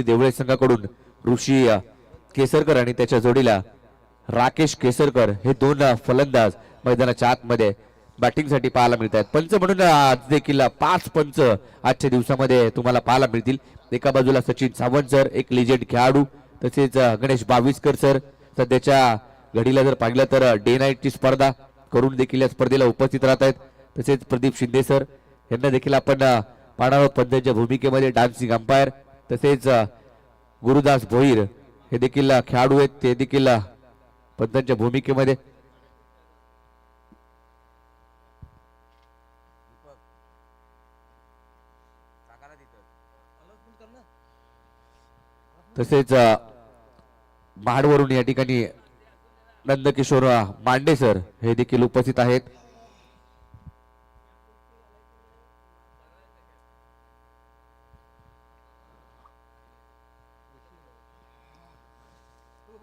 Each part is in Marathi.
देवळे संघाकडून ऋषी केसरकर आणि त्याच्या जोडीला राकेश केसरकर हे दोन फलंदाज मैदानाच्या आतमध्ये बॅटिंग साठी पाहायला मिळत आहेत। पंच म्हणून आज देखील 5 पंच आजच्या दिवसामध्ये तुम्हाला पाहायला मिळतील। एका बाजूला सचिन सावंत सर, एक लिजेंड खेळाडू, तसेच गणेश बाविस्कर सर सध्याच्या घडीला जर पाहिलं तर डे नाईटची स्पर्धा करून देखील या स्पर्धेला उपस्थित राहत आहेत। तसेच प्रदीप शिंदे सर यांना देखील आपण पाहणार आहोत पंचांच्या भूमिकेमध्ये डान्सिंग अंपायर। तसेच गुरुदास भोईर हे देखील खेळाडू आहेत, ते देखील पंचांच्या भूमिकेमध्ये। तसेच महाडवरून या ठिकाणी नंदकिशोर मांडे सर हे देखील उपस्थित आहेत।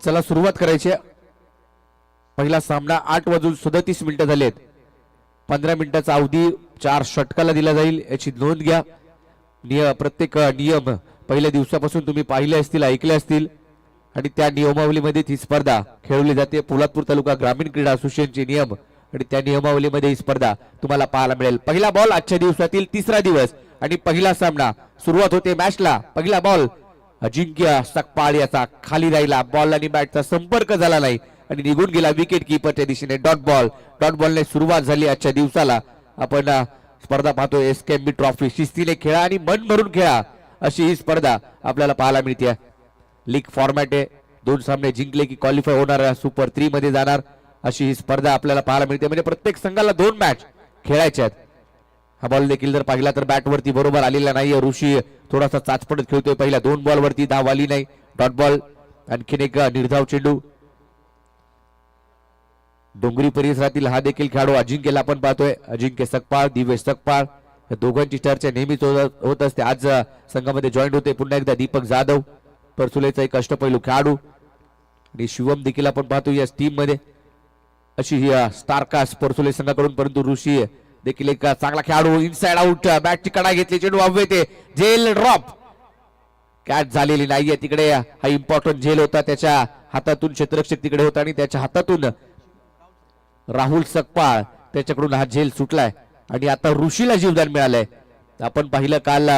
चला सुरुवात करायची। पहिला सामना 8:37 झालेत। 15 मिनिटाचा अवधी 4 षटकाला दिला जाईल याची नोंद घ्या। प्रत्येक नियम पहिल्या दिवसापासून तुम्ही पाहिले असतील, ऐकले असतील आणि त्या नियमावलीमध्ये ही स्पर्धा खेळवली जाते। पोलादपूर तालुका ग्रामीण क्रीडा असोसिएशनचे नियम आणि त्या नियमावलीमध्ये ही स्पर्धा तुम्हाला पाहायला मिळेल। पहिला बॉल आजच्या दिवसातील तिसरा दिवस आणि पहिला सामना सुरुवात होते मॅचला। पहिला बॉल अजिंक्य सकपाळ याचा खाली राहिला, बॉल आणि बॅटचा संपर्क झाला नाही आणि निघून गेला विकेट कीपरच्या दिशेने। डॉट बॉलने सुरुवात झाली आजच्या दिवसाला। आपण स्पर्धा पाहतोय एसकेएमबी ट्रॉफी। शिस्तीने खेळा आणि मन भरून खेळा अशी ही स्पर्धा आपल्याला पाहायला मिळते। लीग फॉर्मॅट आहे, 2 सामने जिंकले की क्वालिफाय होणार, सुपर 3 मध्ये जाणार अशी ही स्पर्धा आपल्याला पाहायला मिळते। म्हणजे प्रत्येक संघाला 2 मॅच खेळायचे आहेत। हा बॉल देखील जर पाहिला तर बॅट वरती बरोबर आलेला नाहीये। ऋषी थोडासा चाचपडत खेळतोय। पहिल्या 2 बॉल वरती धाव आली नाही। डॉट बॉल, आणखीन एक निर्धाव चेंडू। डोंगरी परिसरातील हा देखील खेळाडू अजिंक्यला आपण पाहतोय। अजिंक्य सकपाळ, दिवेश सकपाळ या दोघांची चर्चा नेहमीच होत असते। आज संघामध्ये जॉईंट होते पुन्हा एकदा दीपक जाधव, परसुलेचा एक अष्टपैलू खेळाडू, आणि शिवम देखील आपण पाहतो या टीम मध्ये। अशी ही स्टारकास्ट परसुले संघाकडून, परंतु ऋषी देखील एक चांगला खेळाडू। इनसाइड आउट, बॅटची कडा घेतली, चेंडू अव्वे ते झेल ड्रॉप, कॅच झालेली नाहीये तिकडे। हा इम्पॉर्टंट झेल होता, त्याच्या हातातून क्षेत्ररक्षक तिकडे होता आणि त्याच्या हातातून राहुल सकपाळ त्याच्याकडून हा झेल सुटलाय आणि आता ऋषीला जीवदान मिळालंय। आपण पाहिलं काल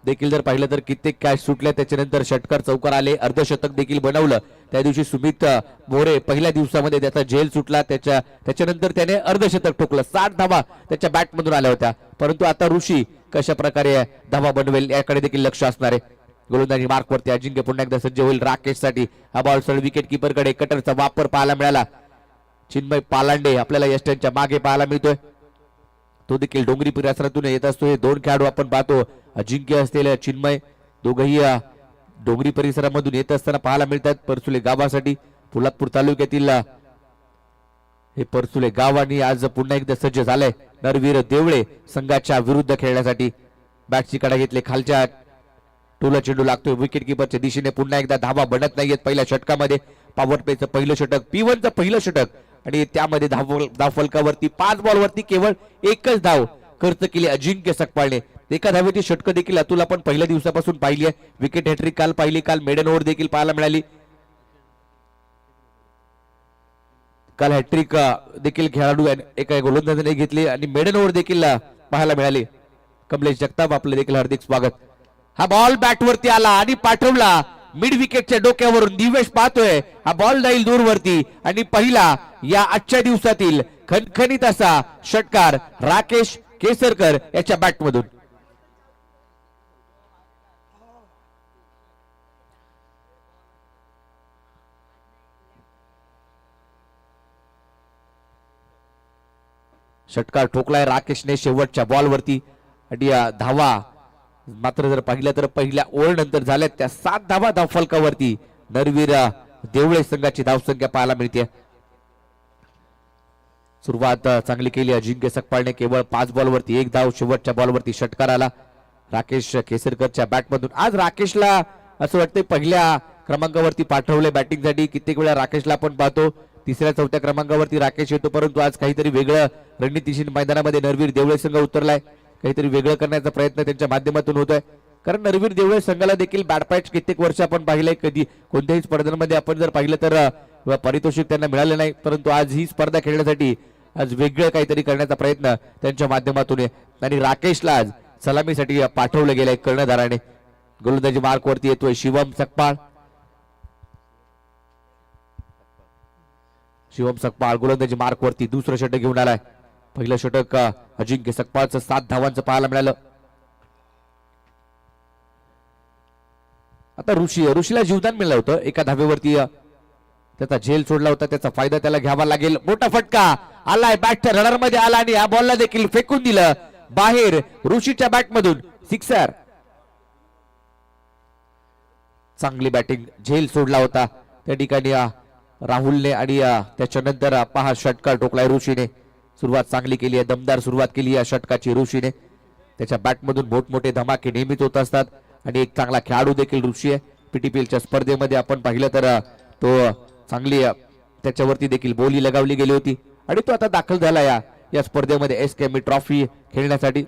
देखील जर पाहिलं तर कित्येक कॅच सुटले, त्याच्यानंतर षटकार चौकार आले, अर्धशतक देखील बनवलं। त्या दिवशी सुमित मोरे पहिल्या दिवसामध्ये त्याचा झेल सुटला, त्याच्यानंतर त्याने अर्धशतक ठोकलं। 60 धावा त्याच्या बॅटमधून आल्या होत्या, परंतु आता ऋषी कशा प्रकारे धावा बनवेल याकडे देखील लक्ष असणार आहे। गोलंदाजी मार्कवरती अजिंक्य पुन्हा एकदा सज्ज होईल राकेशसाठी। हा बॉल सरळ विकेट कीपरकडे, कटरचा वापर पाहायला मिळाला। चिन्मय पालांडे आपल्याला यष्टांच्या मागे पाहायला मिळतोय, तो देखील डोंगरी परिसरातून येत असतो। हे 2 खेळाडू आपण पाहतो, अजिंक्य असलेले चिन्मय, दोघंही डोंगरी परिसरामधून येत असताना पाहायला मिळतात। परसुले गावासाठी पोलादपूर तालुक्यातील हे परसुले गाव आणि आज पुन्हा एकदा सज्ज झालंय नरवीर देवळे संघाच्या विरुद्ध खेळण्यासाठी। बॅटची कडा घेतले, खालच्या टोला चेंडू लागतोय विकेट कीपरच्या दिशेने। पुन्हा एकदा धावा बनत नाहीयेत पहिल्या षटकामध्ये। पॉवर प्लेचं पहिलं षटक, P1चं पहिलं षटक आणि त्यामध्ये धाव फलकावरती 5 बॉलवरती केवळ 1च धाव खर्च केली अजिंक्य सकपाळने। एका धावेची षटक देखील अतुल आपण पहिल्या दिवसापासून पाहिली आहे। विकेट हॅट्रिक काल पाहिली, काल मेडन ओव्हर देखील पाहायला मिळाली। काल हॅट्रिक देखील खेळाडू एका गोलंदाजाने घेतली आणि मेडन ओव्हर देखील पाहायला मिळाली। कमलेश जगताप आपलं देखील हार्दिक स्वागत। हा बॉल बॅटवरती आला आणि पाठवला मिड विकेटच्या डोक्यावरून। दिवेश पाहतोय हा बॉल जाईल दूरवरती आणि पहिला या आजच्या दिवसातील खणखणीत असा षटकार राकेश केसरकर याच्या बॅटमधून। षटकार ठोकलाय राकेशने शेवटच्या बॉलवरती आणि धावा मात्र जर पाहिलं तर पहिल्या ओव्हर नंतर झाल्यात त्या 7 धावा धाव फलकावरती। नरवीर देवळे संघाची धावसंख्या पाहायला मिळते। सुरुवात चांगली केली अजिंक्य सकपाळने, केवळ 5 बॉलवरती 1 धाव। शेवटच्या बॉलवरती षटकार आला राकेश केसरकरच्या बॅटमधून। आज राकेशला असं वाटतंय पहिल्या क्रमांकावरती पाठवले बॅटिंगसाठी। कित्येक वेळा राकेशला आपण पाहतो 3ऱ्या-4थ्या क्रमांकावरती राकेश येतो, परंतु आज काहीतरी वेगळं रणनीतीशी मैदानामध्ये नरवीर देवळे संघ उतरलाय। काहीतरी वेगळं करण्याचा प्रयत्न त्यांच्या माध्यमातून होतोय। कारण नरवीर देवळे संघाला देखील बॅट पॅच कित्येक वर्ष आपण पाहिलंय, कधी कोणत्याही स्पर्धांमध्ये आपण जर पाहिलं तर पारितोषिक त्यांना मिळाले नाही, परंतु आज ही स्पर्धा खेळण्यासाठी आज वेगळं काहीतरी करण्याचा प्रयत्न त्यांच्या माध्यमातून आहे आणि राकेशला आज सलामीसाठी पाठवलं गेलंय कर्णधाराने. गोलंदाजी मार्क वरती येतोय शिवम सकपाळ. शिवम सकपाळ गोलंदाजी मार्क वरती दुसरं षटक घेऊन आलाय. पहिलं षटक अजिंक्य सकपाळचं 7 धावांचं पाहायला मिळालं. आता ऋषीला जीवदान मिळालं होतं एका धावेवरती, त्याचा झेल सोडला होता, त्याचा फायदा त्याला घ्यावा लागेल. मोठा फटका आलाय, बॅटच्या रनर मध्ये आला आणि या बॉलला देखील फेकून दिलं बाहेर ऋषीच्या बॅट मधून. सिक्सर. चांगली बॅटिंग, झेल सोडला होता त्या ठिकाणी राहुलने आणि त्याच्यानंतर पहा षटकार ठोकलाय ऋषीने. सुरुवात चांगली केली आहे, दमदार सुरुवात केली आहे षटकाची ऋषीने. त्याच्या बॅट मधून मोठमोठे धमाके नेहमीच होत असतात आणि एक चांगला खेळाडू देखील ऋषी आहे. पीटीपीएलच्या स्पर्धेमध्ये आपण पाहिलं तर तो चांगली त्याच्यावरती देखील बोली लगावली गेली होती आणि तो आता दाखल झाला या स्पर्धेमध्ये एसकेएम ट्रॉफी खेळण्यासाठी.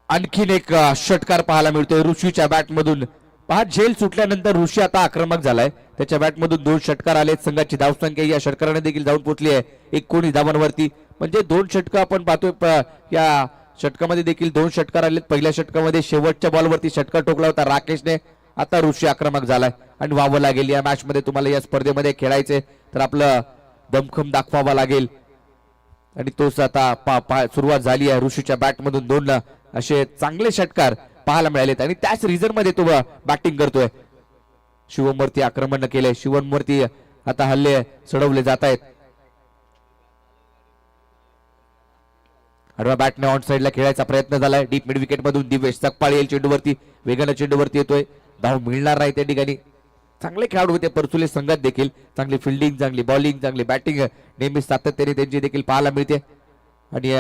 आणखीन एक षटकार पाहायला मिळतोय ऋषीच्या बॅट मधून. पहा झेल सुटल्यानंतर षटकी आता आक्रमक झालाय. त्याच्या बॅट मधून 2 षटकार आले. संघाची धावसंख्या या षटकाराने देखील जाऊन पोहोचली आहे 19 धावांवरती. म्हणजे 2 षटक आपण पाहतोय या षटकामध्ये देखील 2 षटकार आलेत. पहिल्या षटकामध्ये शेवटच्या बॉलवरती षटकार ठोकला होता राकेशने. आता ऋषी आक्रमक झालाय आणि व्हावं लागेल. या मॅच मध्ये तुम्हाला या स्पर्धेमध्ये खेळायचे तर आपलं दमखम दाखवावा लागेल आणि तोच आता सुरुवात झाली आहे. ऋषीच्या बॅट मधून 2 असे चांगले षटकार पाहायला मिळालेत आणि त्याच रिझन मध्ये तो बॅटिंग करतोय. शिवमवरती आक्रमण केले. शिवमवरती आता हल्ले चढवले जात आहेत. आडवा बॅटने ऑन साइडला खेळायचा प्रयत्न झालाय. डीप मिड विकेट मधून दिवेश सकपाळ येईल चेंडूवरती, वेगानं चेंडूवरती येतोय. धाव मिळणार नाही त्या ठिकाणी. चांगले खेळाडू होते परसुले संघात देखील. चांगली फिल्डिंग, चांगली बॉलिंग, चांगली बॅटिंग नेहमीच सातत्याने त्यांची देखील पाहायला मिळते आणि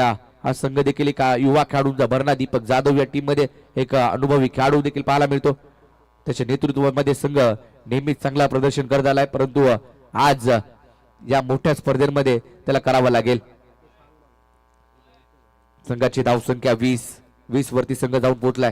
हा संघ देखील एक युवा खेळाडूंचा भरणा. दीपक जाधव या टीम मध्ये एक अनुभवी खेळाडू देखील पाहायला मिळतो. त्याच्या नेतृत्वामध्ये संघ नेहमीच चांगला प्रदर्शन करत आलाय, परंतु आज या मोठ्या स्पर्धेमध्ये त्याला करावं लागेल. संघाची धावसंख्या 20 वरती संघ जाऊन पोहोचलाय.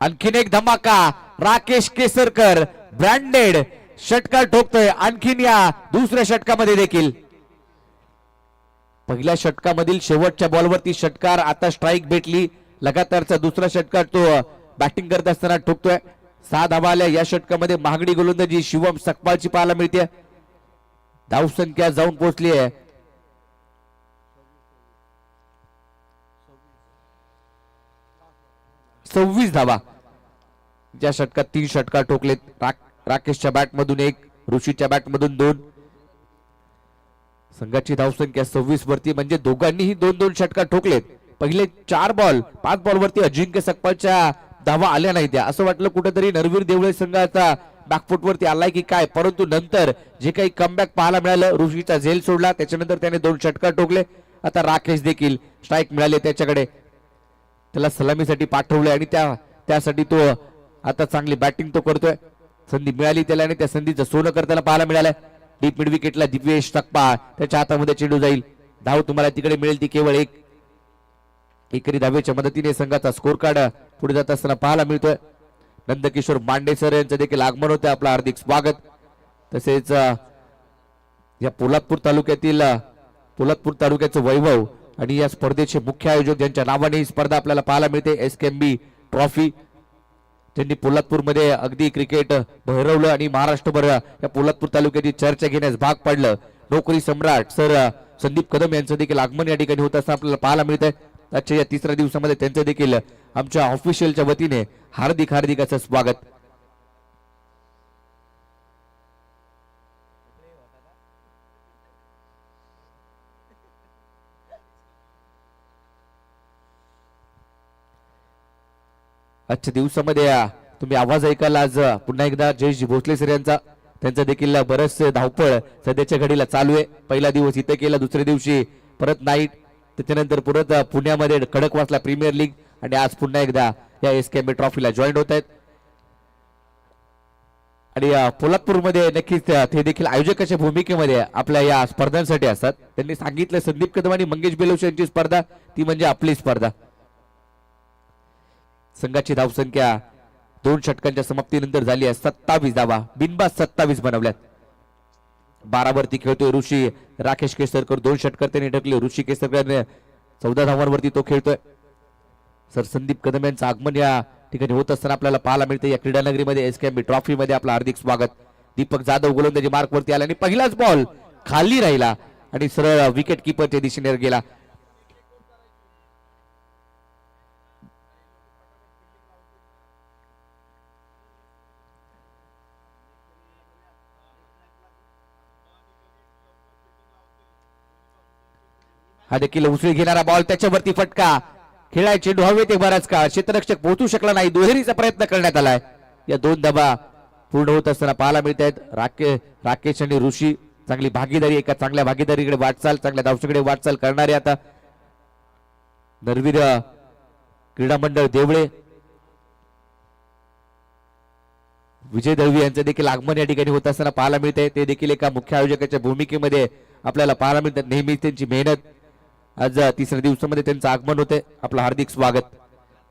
आणखीन एक धमाका. राकेश केसरकर ब्रँडेड षटकार ठोकतोय आणखीन या दुसऱ्या षटकामध्ये देखील. पहिल्या षटकामधील शेवटच्या बॉलवरती षटकार, आता स्ट्राईक भेटली. लगातारचा दुसरा षटकार तो बॅटिंग करत असताना ठोकतोय. 6 धावा आल्या या षटकामध्ये. महागडी गोलंदाजी शिवम सकपाळची पाहायला मिळते. धावसंख्या जाऊन पोहोचली आहे 26 धावा. ज्या षटकात 3 षटकार ठोकलेत. राकेशच्या बॅट मधून 1, ऋषीच्या बॅट मधून 2. संघाची धावसंख्या 26 वरती, म्हणजे दोघांनीही 2-2 षटकार ठोकलेत. पहिले 5 बॉल वरती अजिंक्य सकपाळच्या धावा आल्या नाही त्या. असं वाटलं कुठेतरी नरवीर देवळे संघाचा बॅकफुट वरती आलाय की काय, परंतु नंतर जे काही कमबॅक पाहायला मिळालं. ऋषीचा झेल सोडला, त्याच्यानंतर त्याने 2 षटकार ठोकले. आता राकेश देखील स्ट्राईक मिळाले त्याच्याकडे, त्याला सलामीसाठी पाठवले आणि त्यासाठी तो आता चांगली बॅटिंग तो करतोय. संधी मिळाली त्याला आणि त्या संधीचं सोनं करताना पाहायला मिळालंय. डीप मिड विकेटला दिवेश सकपाळ, त्याच्या हातामध्ये चेंडू जाईल. धाव तुम्हाला तिकडे मिळेल ती केवळ 1. एकरी धावेच्या मदतीने संघाचा स्कोर कार्ड पुढे जात असताना पाहायला मिळतोय. नंदकिशोर मांडे सर यांचं देखील आगमन होतं. आपलं हार्दिक स्वागत. तसेच या पोलादपूर तालुक्याचं वैभव आणि या स्पर्धेचे मुख्य आयोजक ज्यांच्या नावाने ही स्पर्धा आपल्याला पाहायला मिळते, एसकेएमबी ट्रॉफी. ज्यांनी पोलादपूरमध्ये अगदी क्रिकेट भरवलं आणि महाराष्ट्रभर या पोलादपूर तालुक्याची चर्चा घेण्यास भाग पडलं. नोकरी सम्राट सर संदीप कदम यांचं देखील आगमन या ठिकाणी होत असताना आपल्याला पाहायला मिळत आहे. आजच्या या तिसऱ्या दिवसामध्ये त्यांचं देखील आमच्या ऑफिशियलच्या वतीने हार्दिक हार्दिक असं स्वागत. आजच्या दिवसामध्ये तुम्ही आवाज ऐकाल आज पुन्हा एकदा जयजी भोसले सर यांचा. त्यांचं देखील बरंच धावपळ सध्याच्या घडीला चालू आहे. पहिला दिवस इथे केला, दुसऱ्या दिवशी परत नाईट, त्याच्यानंतर परत पुण्यामध्ये खडकवासला प्रीमियर लीग आणि आज पुन्हा एकदा या एसकेएम ट्रॉफीला जॉईन होत आहेत. आणि पोलादपूरमध्ये नक्कीच ते देखील आयोजकाच्या भूमिकेमध्ये आपल्या या स्पर्धांसाठी असतात. त्यांनी सांगितलं संदीप कदम आणि मंगेश बेलोशी यांची स्पर्धा ती म्हणजे आपली स्पर्धा. संघाची धावसंख्या 2 षटकांच्या समाप्तीनंतर झाली आहे 27 धावा, बिनबाद 27 बनवल्यात. 12 वरती खेळतोय ऋषी राकेश केसरकर, 2 षटकर त्यांनी ढकले. ऋषी केसरकर 14 धावांवरती तो खेळतोय. सर संदीप कदम यांचं आगमन या ठिकाणी होत असताना आपल्याला पाहायला मिळते. या क्रीडा नगरीमध्ये एसकेएम ट्रॉफी मध्ये आपलं हार्दिक स्वागत. दीपक जाधव गोलंदाजी मार्क वरती आला आणि पहिलाच बॉल खाली राहिला आणि सरळ विकेट किपरच्या दिशेने गेला. हा देखील उसळी घेणारा बॉल, त्याच्यावरती फटका. खेळाय चेंडू हवे ते बराच काळ क्षेत्ररक्षक पोहोचू शकला नाही. दुहेरीचा प्रयत्न करण्यात आलाय. या 2 धावा पूर्ण होत असताना पाहायला मिळत आहेत. राकेश आणि ऋषी चांगली भागीदारी, एका चांगल्या भागीदारीकडे वाटचाल, चांगल्या धावसकडे वाटचाल करणारे आता नरवीर क्रीडा मंडळ देवळे. विजय दळवी यांचं देखील आगमन या ठिकाणी होत असताना पाहायला मिळते. ते देखील एका मुख्य आयोजकाच्या भूमिकेमध्ये आपल्याला पाहायला मिळतात. नेहमीच त्यांची मेहनत. आज तिसऱ्या दिवसामध्ये त्यांचं आगमन होते. आपलं हार्दिक स्वागत.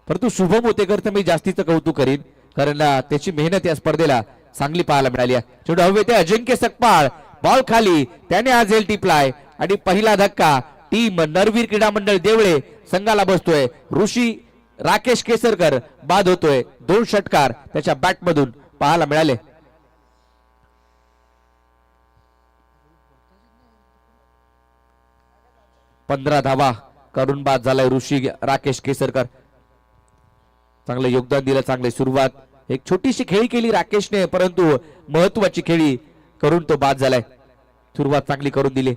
परंतु शुभम होतेकर तर मी जास्तीचं कौतुक करीन, कारण त्याची मेहनत या स्पर्धेला चांगली पाहायला मिळाली आहे. चेंडू हवे ते अजिंक्य सकपाळ, बॉल खाली, त्याने आज झेल टिपलाय आणि पहिला धक्का टीम नरवीर क्रीडा मंडळ देवळे संघाला बसतोय. ऋषी राकेश केसरकर बाद होतोय. 2 षटकार त्याच्या बॅटमधून पाहायला मिळाले. पंधरा धावा करून बाद झालाय ऋषी राकेश केसरकर. चांगलं योगदान दिलं, चांगली सुरुवात. एक छोटीशी खेळी केली राकेशने, परंतु महत्वाची खेळी करून तो बाद झालाय. सुरुवात चांगली करून दिली,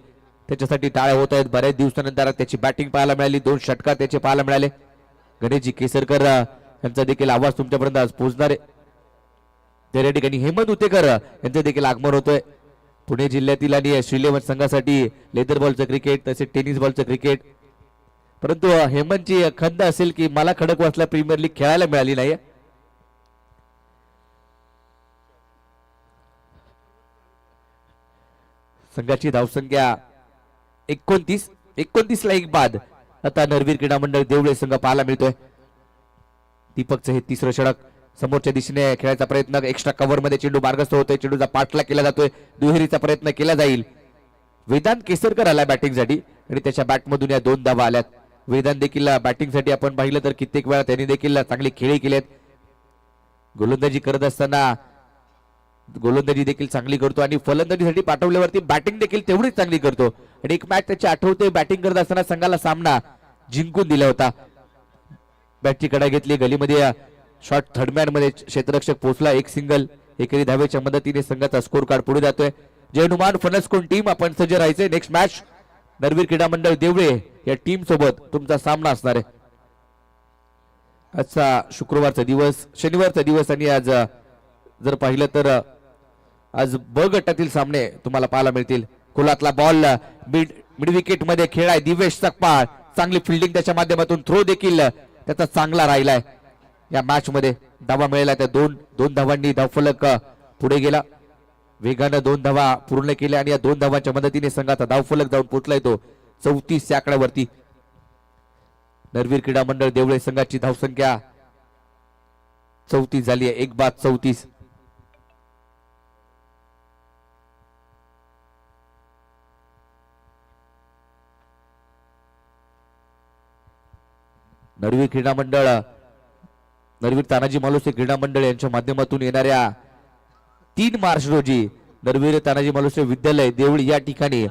त्याच्यासाठी टाळ्या होत आहेत. बऱ्याच दिवसानंतर त्याची बॅटिंग पाहायला मिळाली. 2 षटकार त्याचे पाहायला मिळाले. गणेशजी केसरकर यांचा देखील आवाज तुमच्यापर्यंत आज पोहोचणार आहे. त्या ठिकाणी हेमंत उतेकर यांचं देखील आगमन होतोय. पुणे जिल्ह्यातील आणि श्रीलेवन संघासाठी लेदर बॉलचं क्रिकेट, तसेच टेनिस बॉलचं क्रिकेट. परंतु हेमंतची खंत असेल की मला खडकवासला प्रीमियर लीग खेळायला मिळाली नाही. संघाची धावसंख्या 29 ला एक बाद. आता नरवीर क्रीडा मंडळ देवळे संघ पाहायला मिळतोय. दीपकचं हे तिसरं षटक. समोरच्या दिशेने खेळायचा प्रयत्न, एक्स्ट्रा कव्हर मध्ये चेंडू मार्गस्थ होतोय. चेंडूचा पाठला केला जातोय. दुहेरीचा प्रयत्न केला जाईल. वेदांत केसरकर आलाय बॅटिंगसाठी आणि त्याच्या बॅटमधून या 2 धावा आल्यात. वेदांत देखील बॅटिंगसाठी आपण पाहिलं तर कित्येक वेळा त्यांनी देखील चांगली खेळी केलेत. गोलंदाजी करत असताना गोलंदाजी देखील चांगली करतो आणि फलंदाजीसाठी पाठवल्यावरती बॅटिंग देखील तेवढीच चांगली करतो. आणि एक मॅच त्याची आठवते, बॅटिंग करत असताना संघाला सामना जिंकून दिला होता. बॅटची कडा घेतली, गलीमध्ये शॉट थर्डमॅन मध्ये क्षेत्ररक्षक पोहोचला. एक सिंगल. एकरी धावेच्या मदतीने संघाचा स्कोर कार्ड पुढे जातोय. जय हनुमान फणसकोण टीम आपण सज्ज राहायचे. नेक्स्ट मॅच नरवीर क्रीडा मंडळ देवळे या टीम सोबत तुमचा सामना असणार आहे. आजचा शुक्रवारचा दिवस, शनिवारचा दिवस आणि आज जर पाहिलं तर आज ब गटातील सामने तुम्हाला पाहायला मिळतील. कुलातला बॉल मिड विकेट मध्ये खेळाय दिवेश सकपाळ. चांगली फिल्डिंग त्याच्या माध्यमातून, थ्रो देखील त्याचा चांगला राहिलाय. या मॅच मध्ये धावा मिळाला त्या 2 धावांनी धावफलक पुढे गेला. वेगानं 2 धावा पूर्ण केल्या आणि या 2 धावांच्या मदतीने संघाचा धावफलक जाऊन पोहोचलाय तो 34 या आकड्यावरती. नरवीर क्रीडा मंडळ देवळे संघाची धावसंख्या 34 झाली आहे. 1 बाद 34. नरवीर क्रीडा मंडळ नरवीर तानाजी मालुसरे क्रीडा मंडळ यांच्या माध्यमातून येणाऱ्या 3 मार्च रोजी नरवीर तानाजी मालुसरे विद्यालय देवळी या ठिकाणी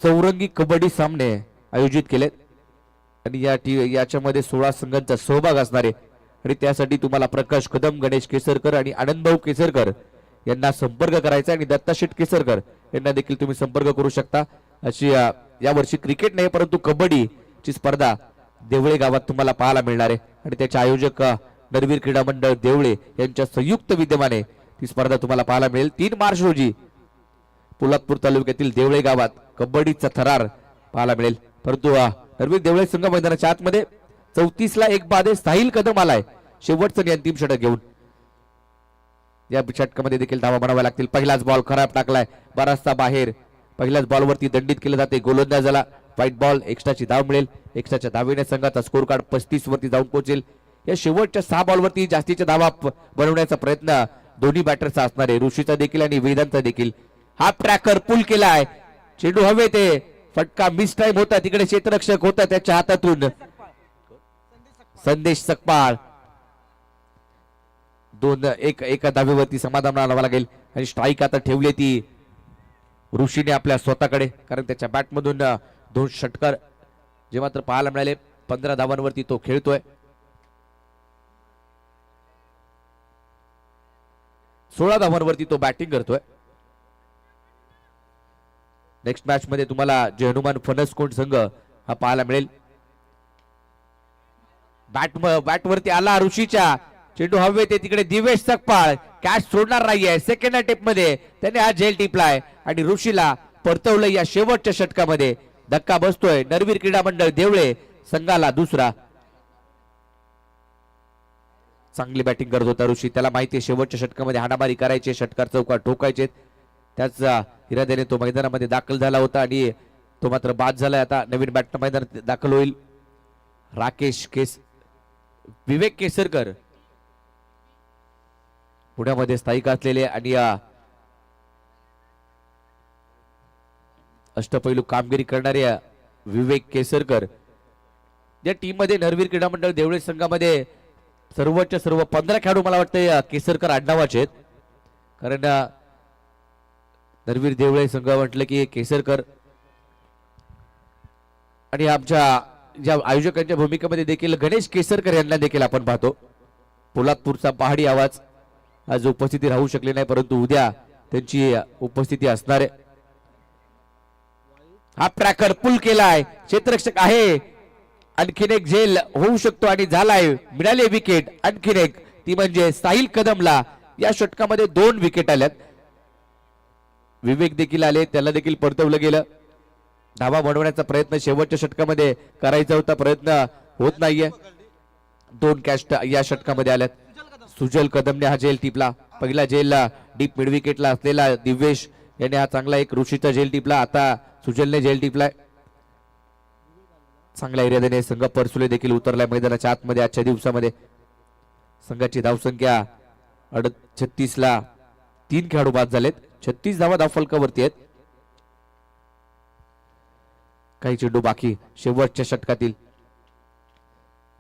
चौरंगी कबड्डी सामने आयोजित केलेत आणि याच्यामध्ये 16 संघांचा सहभाग असणार आहे आणि त्यासाठी तुम्हाला प्रकाश कदम, गणेश केसरकर आणि आनंदभाऊ केसरकर यांना संपर्क करायचा आणि दत्ताशेठ केसरकर यांना देखील तुम्ही संपर्क करू शकता। अशी यावर्षी क्रिकेट नाही परंतु कबड्डीची स्पर्धा देवळे गावात तुम्हाला पाहायला मिळणार आहे आणि त्याचे आयोजक नरवीर क्रीडा मंडळ देवळे यांच्या संयुक्त विद्यमाने ती स्पर्धा तुम्हाला पाहायला मिळेल। 3 मार्च रोजी पोलादपूर तालुक्यातील देवळे गावात कबड्डीचा थरार पाहायला मिळेल। परंतु नरवीर देवळे संघ मैदानाच्या आतमध्ये 34 ला 1 बादे साहिल कदम आलाय शेवटचं अंतिम षटक घेऊन। या षटकामध्ये देखील धावा बनाव्या लागतील। पहिलाच बॉल खराब टाकलाय बराचसा बाहेर, पहिल्याच बॉलवरती दंडित केलं जाते, गोलंदाजाला व्हाईट बॉल, एक्स्ट्राची धाव मिळेल। एक्स्ट्राच्या धावेने संघाचा स्कोर कार्ड 35 वरती जाऊन पोहोचेल। या शेवटच्या 6 बॉलवरती जास्तीच्या धावा बनवण्याचा प्रयत्न दोन्ही बॅटरचा असणार आहे, ऋषीचा देखील आणि वेदांतचा देखील। हा ट्रॅकर पुल केलाय, चेंडू हवे ते फटका मिस टाइम होता, तिकडे क्षेत्ररक्षक होता त्याच्या हातातून। संदेश सकपाळ 2-1 एका धावेवरती समाधान मानावं लागेल आणि स्ट्राईक आता ठेवली ती ऋषीने आपल्या स्वतःकडे, कारण त्याच्या बॅटमधून 2 षटकार जे मात्र पाहायला मिळाले। 15 धावांवरती तो खेळतोय। 16 धावांवरती तो बॅटिंग करतोय। नेक्स्ट मॅच मध्ये तुम्हाला जे हनुमान फणसकोंड संघ हा पाहायला मिळेल। बॅटवरती आला ऋषीच्या, चेंडू हवे ते तिकडे दिवेश सकपाळ कॅच सोडणार नाहीये। सेकंड अटेम्प्ट मध्ये त्याने हा झेल टिपलाय आणि ऋषीला परतवलं। या शेवटच्या षटकामध्ये धक्का बसतोय नरवीर क्रीडा मंडळ देवळे संघाला दुसरा। चांगली बॅटिंग करत होता ऋषी, त्याला माहिती आहे शेवटच्या षटकामध्ये हाणामारी करायची, षटकार चौकार ठोकायचे, त्याच इराद्याने तो मैदानामध्ये दाखल झाला होता आणि तो मात्र बाद झालाय। आता नवीन बॅटर मैदानात दाखल होईल विवेक केसरकर, पुण्यामध्ये स्थायिक असलेले आणि अष्टपैलू कामगिरी करणारे विवेक केसरकर। या टीम मध्ये नरवीर क्रीडा मंडळ देवळे संघामध्ये सर्वोच्च सर्व 15 खेळाडू मला वाटतं केसरकर आडनावाचे आहेत, कारण नरवीर देवळे संघ म्हटलं की केसरकर। आणि आमच्या ज्या आयोजकांच्या भूमिकेमध्ये देखील गणेश केसरकर यांना देखील आपण पाहतो। पोलादपूरचा पहाडी आवाज आज उपस्थिती राहू शकले नाही, परंतु उद्या त्यांची उपस्थिती असणार आहे। हा ट्रॅकर पुल केलाय, क्षेत्ररक्षक आहे, आणखीन एक झेल होऊ शकतो आणि झालाय, मिळाले विकेट आणखीन एक, ती म्हणजे साहिल कदमला। या षटकामध्ये 2 विकेट आल्यात, विवेक देखील आले, त्याला देखील परतवलं गेलं। धावा बनवण्याचा प्रयत्न शेवटच्या षटकामध्ये करायचा होता, प्रयत्न होत नाहीये। 2 कॅच या षटकामध्ये आल्यात। सुजल कदमने हा झेल टिपला, पहिला झेलला डीप मिड विकेटला असलेला दिवेश याने हा चांगला एक ऋषीचा झेल टिपला, आता सुजलने झेल टिपलाय। चांगल्या एरियाने संघ परसुले देखील उतरलाय मैदानाच्या आतमध्ये। आजच्या दिवसामध्ये संघाची धावसंख्या 36 ला 3 खेळाडू बाद झालेत, 36 धावा धावफलकावरती आहेत। काही चेंडू बाकी शेवटच्या षटकातील।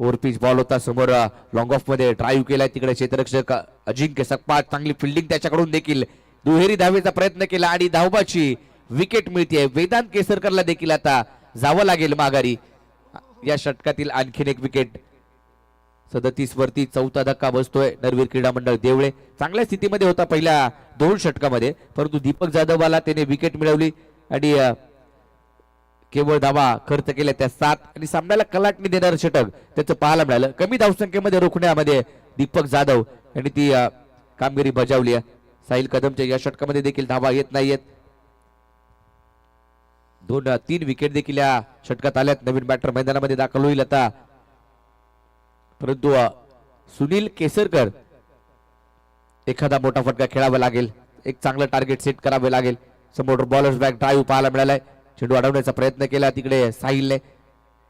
ओव्हरपिच बॉल होता समोर, लॉंग ऑफ मध्ये ड्राईव्ह केलाय, तिकडे क्षेत्ररक्षक अजिंक्य सकपाळ, चांगली फिल्डिंग त्याच्याकडून देखील, दुहेरी धावेचा प्रयत्न केला आणि धावबाची विकेट मिळते। वेदांत केसरकरला देखील आता जावं लागेल माघारी। या षटकातील आणखीन एक विकेट, 37 वरती 4था धक्का बसतोय नरवीर क्रीडा मंडळ देवळे। चांगल्या स्थितीमध्ये होता पहिल्या 2 षटकामध्ये, परंतु दीपक जाधवला त्याने विकेट मिळवली आणि केवळ धावा खर्च केल्या त्या 7 आणि सामन्याला कलाटणी देणारं षटक त्याचं पाहायला मिळालं। कमी धावसंख्येमध्ये रोखण्यामध्ये दीपक जाधव यांनी ती कामगिरी बजावली आहे। साहिल कदमच्या या षटकामध्ये देखील धावा येत नाहीयेत, 2-3 विकेट देखील या षटकात आल्यात। नवीन बॅटर मैदानामध्ये दाखल होईल आता, परंतु सुनील केसरकर एखादा मोठा फटका खेळावा लागेल, एक चांगलं टार्गेट सेट करावे लागेल। समोर बॉलर्स बॅक ड्राईव्ह पाहायला मिळालाय, चेंडू अडवण्याचा प्रयत्न केला, तिकडे साहिलने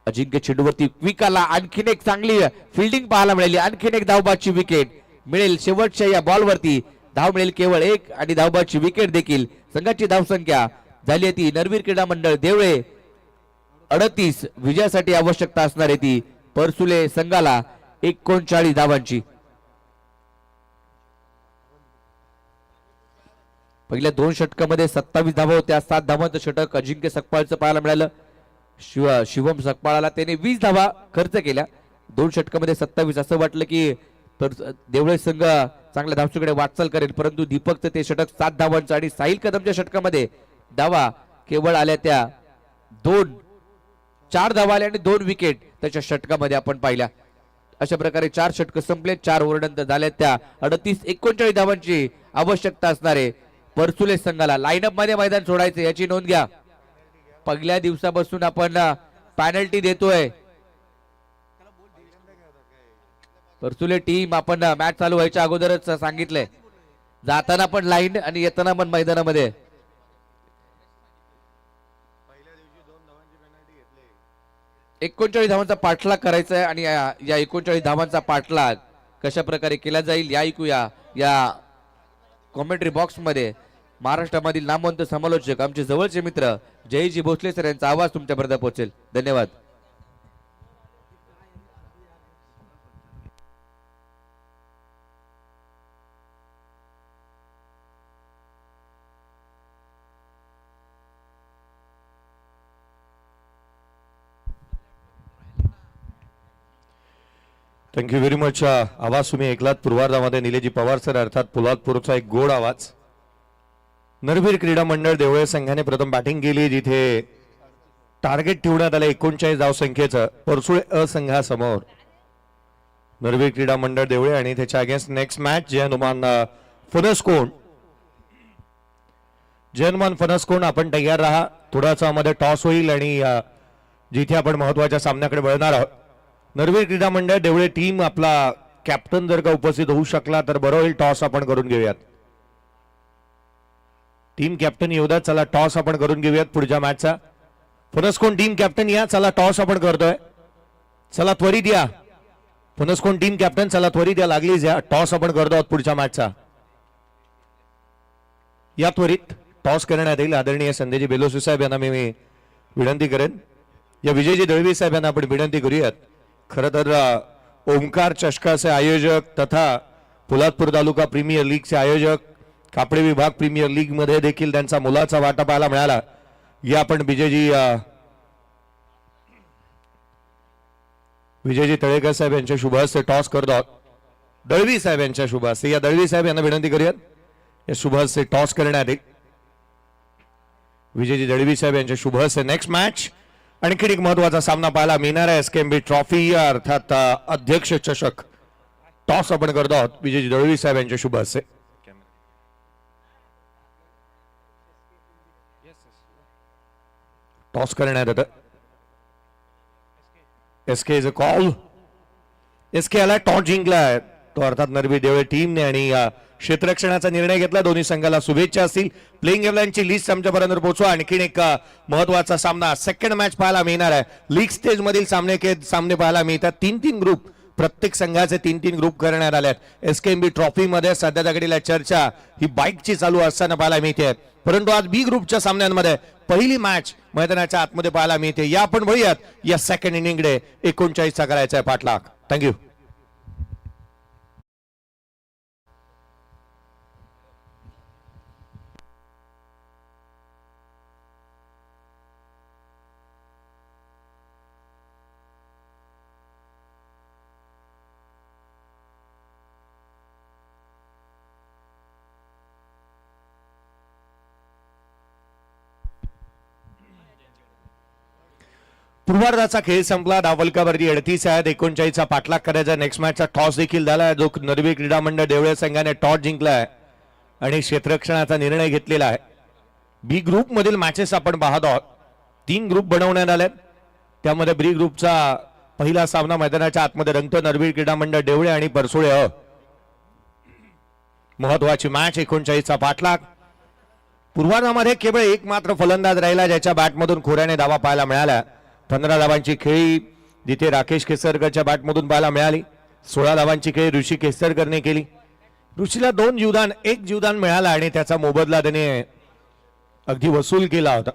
अजिंक्य चेंडूवरती क्विक आला, आणखीन एक चांगली फिल्डिंग पाहायला मिळाली, आणखीन एक धावबाची विकेट मिळेल। शेवटच्या या बॉलवरती धाव मिळेल केवळ 1 आणि धावबाची विकेट देखील। संघाची धावसंख्या झाली ती नरवीर क्रीडा मंडळ देवळे 38, विजयासाठी आवश्यकता असणार आहे ती परसुले संघाला 39 धावांची. पहिल्या 2 षटकामध्ये 27 धावा होत्या. 7 धावांचं षटक अजिंक्य सकपाळचं पाहायला मिळालं. शिवम सकपाळाला त्याने 20 धावा खर्च केल्या. 2 षटकामध्ये 27. असं वाटलं की देवळे संघ चांगल्या धावसुकडे वाटचाल करेल, परंतु दीपकचं ते षटक 7 धावांचं आणि साहिल कदमच्या षटकामध्ये धावा केवळ आल्या त्या 4 धावा आल्या आणि 2 विकेट त्याच्या षटकामध्ये आपण पाहिल्या. अशा प्रकारे 4 षटक संपले. 4 ओव्हरनंतर झाल्या त्या 38-39 धावांची आवश्यकता असणारे परसुले संघाला लाईनअप मध्ये मैदान सोडायचे याची नोंद घ्या. पहिल्या दिवसापासून आपण पॅनल्टी देतोय. परसुले टीम आपण मॅच चालू व्हायच्या अगोदरच सांगितलंय, जाताना पण लाईन आणि येताना पण मैदानामध्ये 39 धावांचा पाठलाग करायचा आहे. आणि या 39 धावांचा पाठलाग कशा प्रकारे केला जाईल या ऐकूया या कॉमेंट्री बॉक्स मध्ये. महाराष्ट्रामधील नामवंत समालोचक आमचे जवळचे मित्र जयजी भोसले सर यांचा आवाज तुमच्यापर्यंत पोहोचेल. धन्यवाद. Thank you very much. आवाज तुम्ही ऐकलात पूर्वार्धामध्ये निलेजी पवार सर अर्थात पोलादपूरचा एक गोड आवाज. नरवीर क्रीडा मंडळ देवळे संघाने प्रथम बॅटिंग केली, जिथे टार्गेट ठेवण्यात आले 39 धावसंख्येचं परसुळे असंघासमोर. नरवीर क्रीडा मंडळ देवळे आणि त्याच्या अगेन्स्ट नेक्स्ट मॅच जयनुमान फणसकोण आपण तयार राहा. थोडासा मध्ये टॉस होईल आणि जिथे आपण महत्वाच्या सामन्याकडे वळणार आहोत. नरवीर क्रीडा मंडळ देवळे टीम आपला कॅप्टन जर का उपस्थित होऊ शकला तर बरं होईल. टॉस आपण करून घेऊयात. टीम कॅप्टन येऊ द्या. चला टॉस आपण करून घेऊयात पुढच्या मॅचचा. फणसकोण टीम कॅप्टन या. चला टॉस आपण करतोय. चला त्वरित या. फणसकोण टीम कॅप्टन चला त्वरित या. लागलीच या. टॉस आपण करतो आहोत पुढच्या मॅचचा. या त्वरित टॉस करण्यात येईल. आदरणीय संदेजी बेलोसी साहेब यांना मी विनंती करेन. या विजयजी दळवी साहेब यांना आपण विनंती करूयात. खरं तर ओमकार चषकाचे आयोजक तथा पोलादपूर तालुका प्रीमियर लीगचे आयोजक, कापडे विभाग प्रीमियर लीग मध्ये देखील त्यांचा मोलाचा वाटा पाहायला मिळाला. या आपण विजयजी तळेकर साहेब यांच्या शुभ हस्ते टॉस करतो आहोत. दळवी साहेब यांच्या शुभ हस्ते. या दळवी साहेब यांना विनंती करूयात. या शुभ हस्ते टॉस करण्यात येईल. विजयजी दळवी साहेब यांच्या शुभ हस्ते नेक्स्ट मॅच. आणखी एक महत्वाचा सामना पाहायला मिळणार आहे. एसकेएमबी ट्रॉफी अर्थात अध्यक्ष चषक. टॉस आपण करतो आहोत विजयजी दळवी साहेब यांच्या शुभ हस्ते. टॉस करण्यात येतं. SK is a call. SK आला. टॉस जिंकलाय तो अर्थात नरवी देवळे टीमने आणि क्षेत्ररक्षणाचा निर्णय घेतला. दोन्ही संघाला शुभेच्छा असतील. प्लेइंग 11ची लिस्ट आमच्यापर्यंत पोहोचवा. आणखीन एक महत्वाचा सामना सेकंड मॅच पाहायला मिळणार आहे. लीग स्टेज मधील सामने पाहायला मिळतात. 3-3 ग्रुप प्रत्येक संघाचे 3-3 ग्रुप करण्यात आले आहेत. एसकेएमबी ट्रॉफी मध्ये सध्या घडीला चर्चा ही बाईकची चालू असताना पाहायला मिळते. परंतु आज बी ग्रुपच्या सामन्यांमध्ये पहिली मॅच मैदानाच्या आतमध्ये पाहायला मिळते. या आपण बघूयात या सेकंड इनिंगकडे 39चा करायचा आहे पाठलाग. थँक्यू. पूर्वार्धाचा खेळ संपला. धावफलकावरती 38 आहेत. 39चा पाठलाग करायचा. नेक्स्ट मॅचचा टॉस देखील झाला. जो नरवी क्रीडा मंडळ देवळे संघाने टॉस जिंकलाय आणि क्षेत्ररक्षणाचा निर्णय घेतलेला आहे. बी ग्रुप मधील मॅचेस आपण पाहत आहोत. 3 ग्रुप बनवण्यात आले. त्यामध्ये बी ग्रुपचा पहिला सामना मैदानाच्या आतमध्ये रंगतो. नरवी क्रीडा मंडळ देवळे आणि परसुळे. महत्वाची मॅच. 39चा पाठलाग. पूर्वार्धामध्ये केवळ एक मात्र फलंदाज राहिला ज्याच्या बॅटमधून खोऱ्याने धावा पाहायला मिळाल्या. 15 धावांची खेळी जिथे राकेश केसरकरच्या बॅटमधून पाहायला मिळाली. 16 धावांची खेळी ऋषी केसरकरने केली. ऋषीला 2 जीवदान 1 जीवदान मिळाला आणि त्याचा मोबदला त्याने अगदी वसूल केला होता.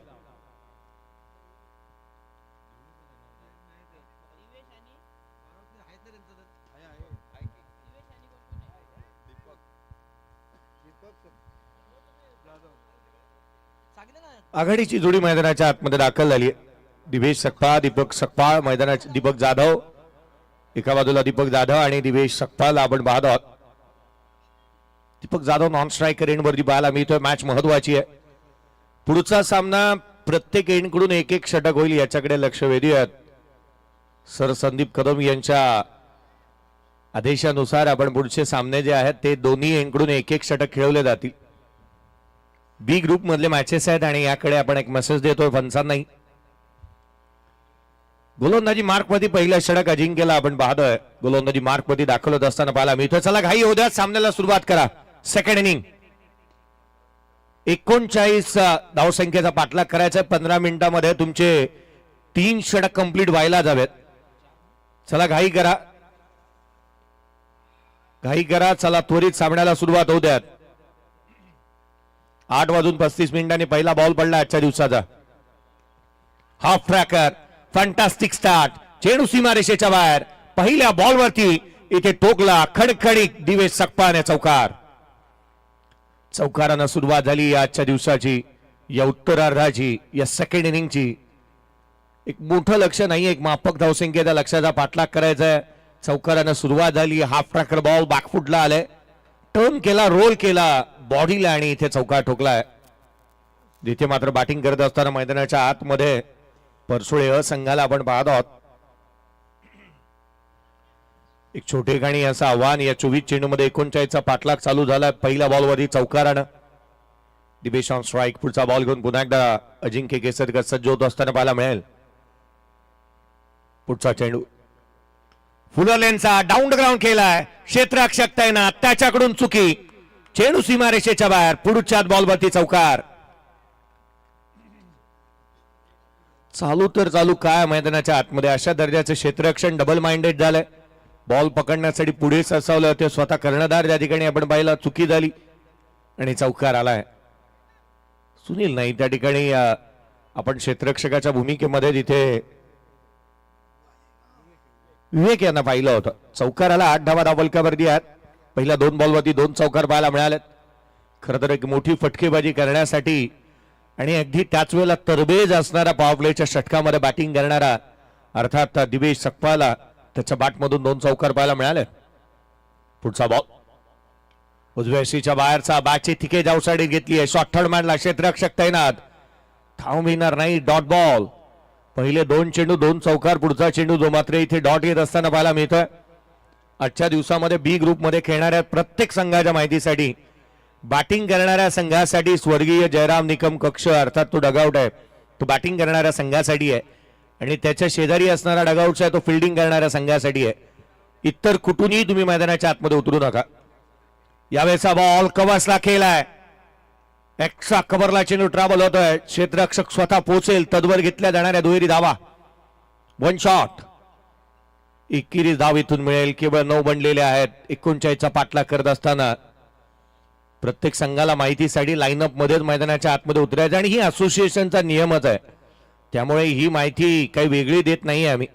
आघाडीची जोडी मैदानाच्या आतमध्ये दाखल झाली आहे. दिवेश सकपाळ, दीपक सकपाळ मैदानाचे दीपक जाधव एका बाजूला, दीपक जाधव आणि दिवेश सकपाळ आपण पाहत आहोत. दीपक जाधव नॉन स्ट्रायकर एंडवरती पाहायला मिळतोय. मॅच महत्वाची आहे. पुढचा सामना प्रत्येक एंडकडून एक एक षटक होईल याच्याकडे लक्ष वेधूयात. सर संदीप कदम यांच्या आदेशानुसार आपण पुढचे सामने जे आहेत ते दोन्ही एंडकडून एक एक षटक खेळवले जातील. बी ग्रुप मधले मॅचेस आहेत आणि याकडे आपण एक मेसेज देतोय फणसांनाही. गोलंदाजी मार्क मध्ये पहिला षटक अजिंक्यला आपण पाहतोय. गोलंदाजी मार्क मध्ये दाखल होत असताना पाहायला मिळतोय. चला घाई होऊ द्या, सामन्याला सुरुवात करा. सेकंड इनिंग 39 धावसंख्येचा पाठलाग करायचा. 15 मिनिटांमध्ये तुमचे 3 षटक कंप्लीट व्हायला जावेत. चला घाई करा, घाई करा. चला त्वरित सामन्याला सुरुवात होऊ द्यात. 8:35 पहिला बॉल पडला आजच्या दिवसाचा. Half tracker, fantastic start. चेंडू सीमारेषेच्या बाहेर. पहिल्या बॉलवरती इथे टोकला खडखडीत दिवेश सकपाळने चौकार. चौकारानं सुरुवात झाली आजच्या दिवसाची, या उत्तरार्धाची, या सेकंड इनिंगची. एक मोठं लक्ष नाही, एक माफक धावसंख्येच्या लक्षाचा पाठलाग करायचा आहे. चौकारानं सुरुवात झाली. हाफ ट्रॅकर बॉल बॅकफुटला आलाय, टर्न केला, रोल केला बॉडीला आणि इथे चौकार ठोकलाय. जिथे मात्र बॅटिंग करत असताना मैदानाच्या आतमध्ये परसुळे संघाला आपण पाहत आहोत. एक छोटेखानी असं आव्हान. या 24 चेंडूमध्ये 39चा पाठलाग चालू झाला. पहिल्या बॉलवरती चौकारानं दिवेश ऑन स्ट्राईक. पुढचा बॉल घेऊन पुन्हा एकदा अजिंक्य केसरकर सज्ज होत असताना पाहायला मिळेल. पुढचा चेंडू फुलरलेनचा डाऊन द ग्राउंड केलाय. क्षेत्ररक्षक तैनात, त्याच्याकडून चुकी. चेंडू सीमारेषेच्या बाहेर. पुढच्या बॉलवरती चौकार. चालू तर चालू काय मैदानाच्या आतमध्ये अशा दर्जाचे क्षेत्ररक्षण डबल माइंडेड झालंय. बॉल पकडण्यासाठी पुढे सरसावलं, ते स्वतः कर्णधार त्या ठिकाणी आपण पाहिलं, चुकी झाली आणि चौकार आलाय. सुनील नाही त्या ठिकाणी आपण क्षेत्ररक्षकाच्या भूमिकेमध्ये तिथे विवेक यांना पाहिलं होतं. चौकाराला 8 धावा धावलकावरती आहेत. पहिल्या 2 बॉलवरती 2 चौकार पाहायला मिळालेत. खरं तर एक मोठी फटकेबाजी करण्यासाठी आणि अगदी त्याच वेळेला तरबेज असणारा पॉवर प्लेच्या षटकामध्ये बॅटिंग करणारा अर्थात दिवेश सकपाळला त्याच्या बॅटमधून 2 चौकार पाहायला मिळाले. पुढचा बॉल उजव्या शीच्या बाहेरचा. बॅटची थिके जाऊसाठी घेतली आहे. शॉर्ट थर्ड मारला. क्षेत्ररक्षक तैनात, धाव मिळणार नाही. Dot ball. पहिले 2 चेंडू 2 चौकार. पुढचा चेंडू जो मात्र इथे डॉट येत असताना पाहायला मिळतोय. आजच्या दिवसामध्ये बी ग्रुपमध्ये खेळणाऱ्या प्रत्येक संघाच्या माहितीसाठी, बॅटिंग करणाऱ्या संघासाठी स्वर्गीय जयराम निकम कक्ष अर्थात तो डगआउट आहे, तो बॅटिंग करणाऱ्या संघासाठी आहे आणि त्याच्या शेजारी असणारा डगआउट आहे तो फिल्डिंग करणाऱ्या संघासाठी आहे. इतर कुठूनही तुम्ही मैदानाच्या आतमध्ये उतरू नका. यावेळेचा बॉल कव्हर्सला केलाय. एक्स्ट्रा कव्हरला चेंडू ट्रॅव्हल होतोय. क्षेत्ररक्षक स्वतः पोहोचेल तदवर घेतल्या जाणाऱ्या दुहेरी धावा. 1 शॉट. 21 धाव इथून मिळेल. केवळ 9 बनलेले आहेत. 39चा पाठलाग करत असताना प्रत्येक संघाला माहितीसाठी लाईनअप मध्येच मैदानाच्या आतमध्ये उतरायचं आणि ही असोसिएशनचा नियमच आहे. त्यामुळे ही माहिती काही वेगळी देत नाही आम्ही.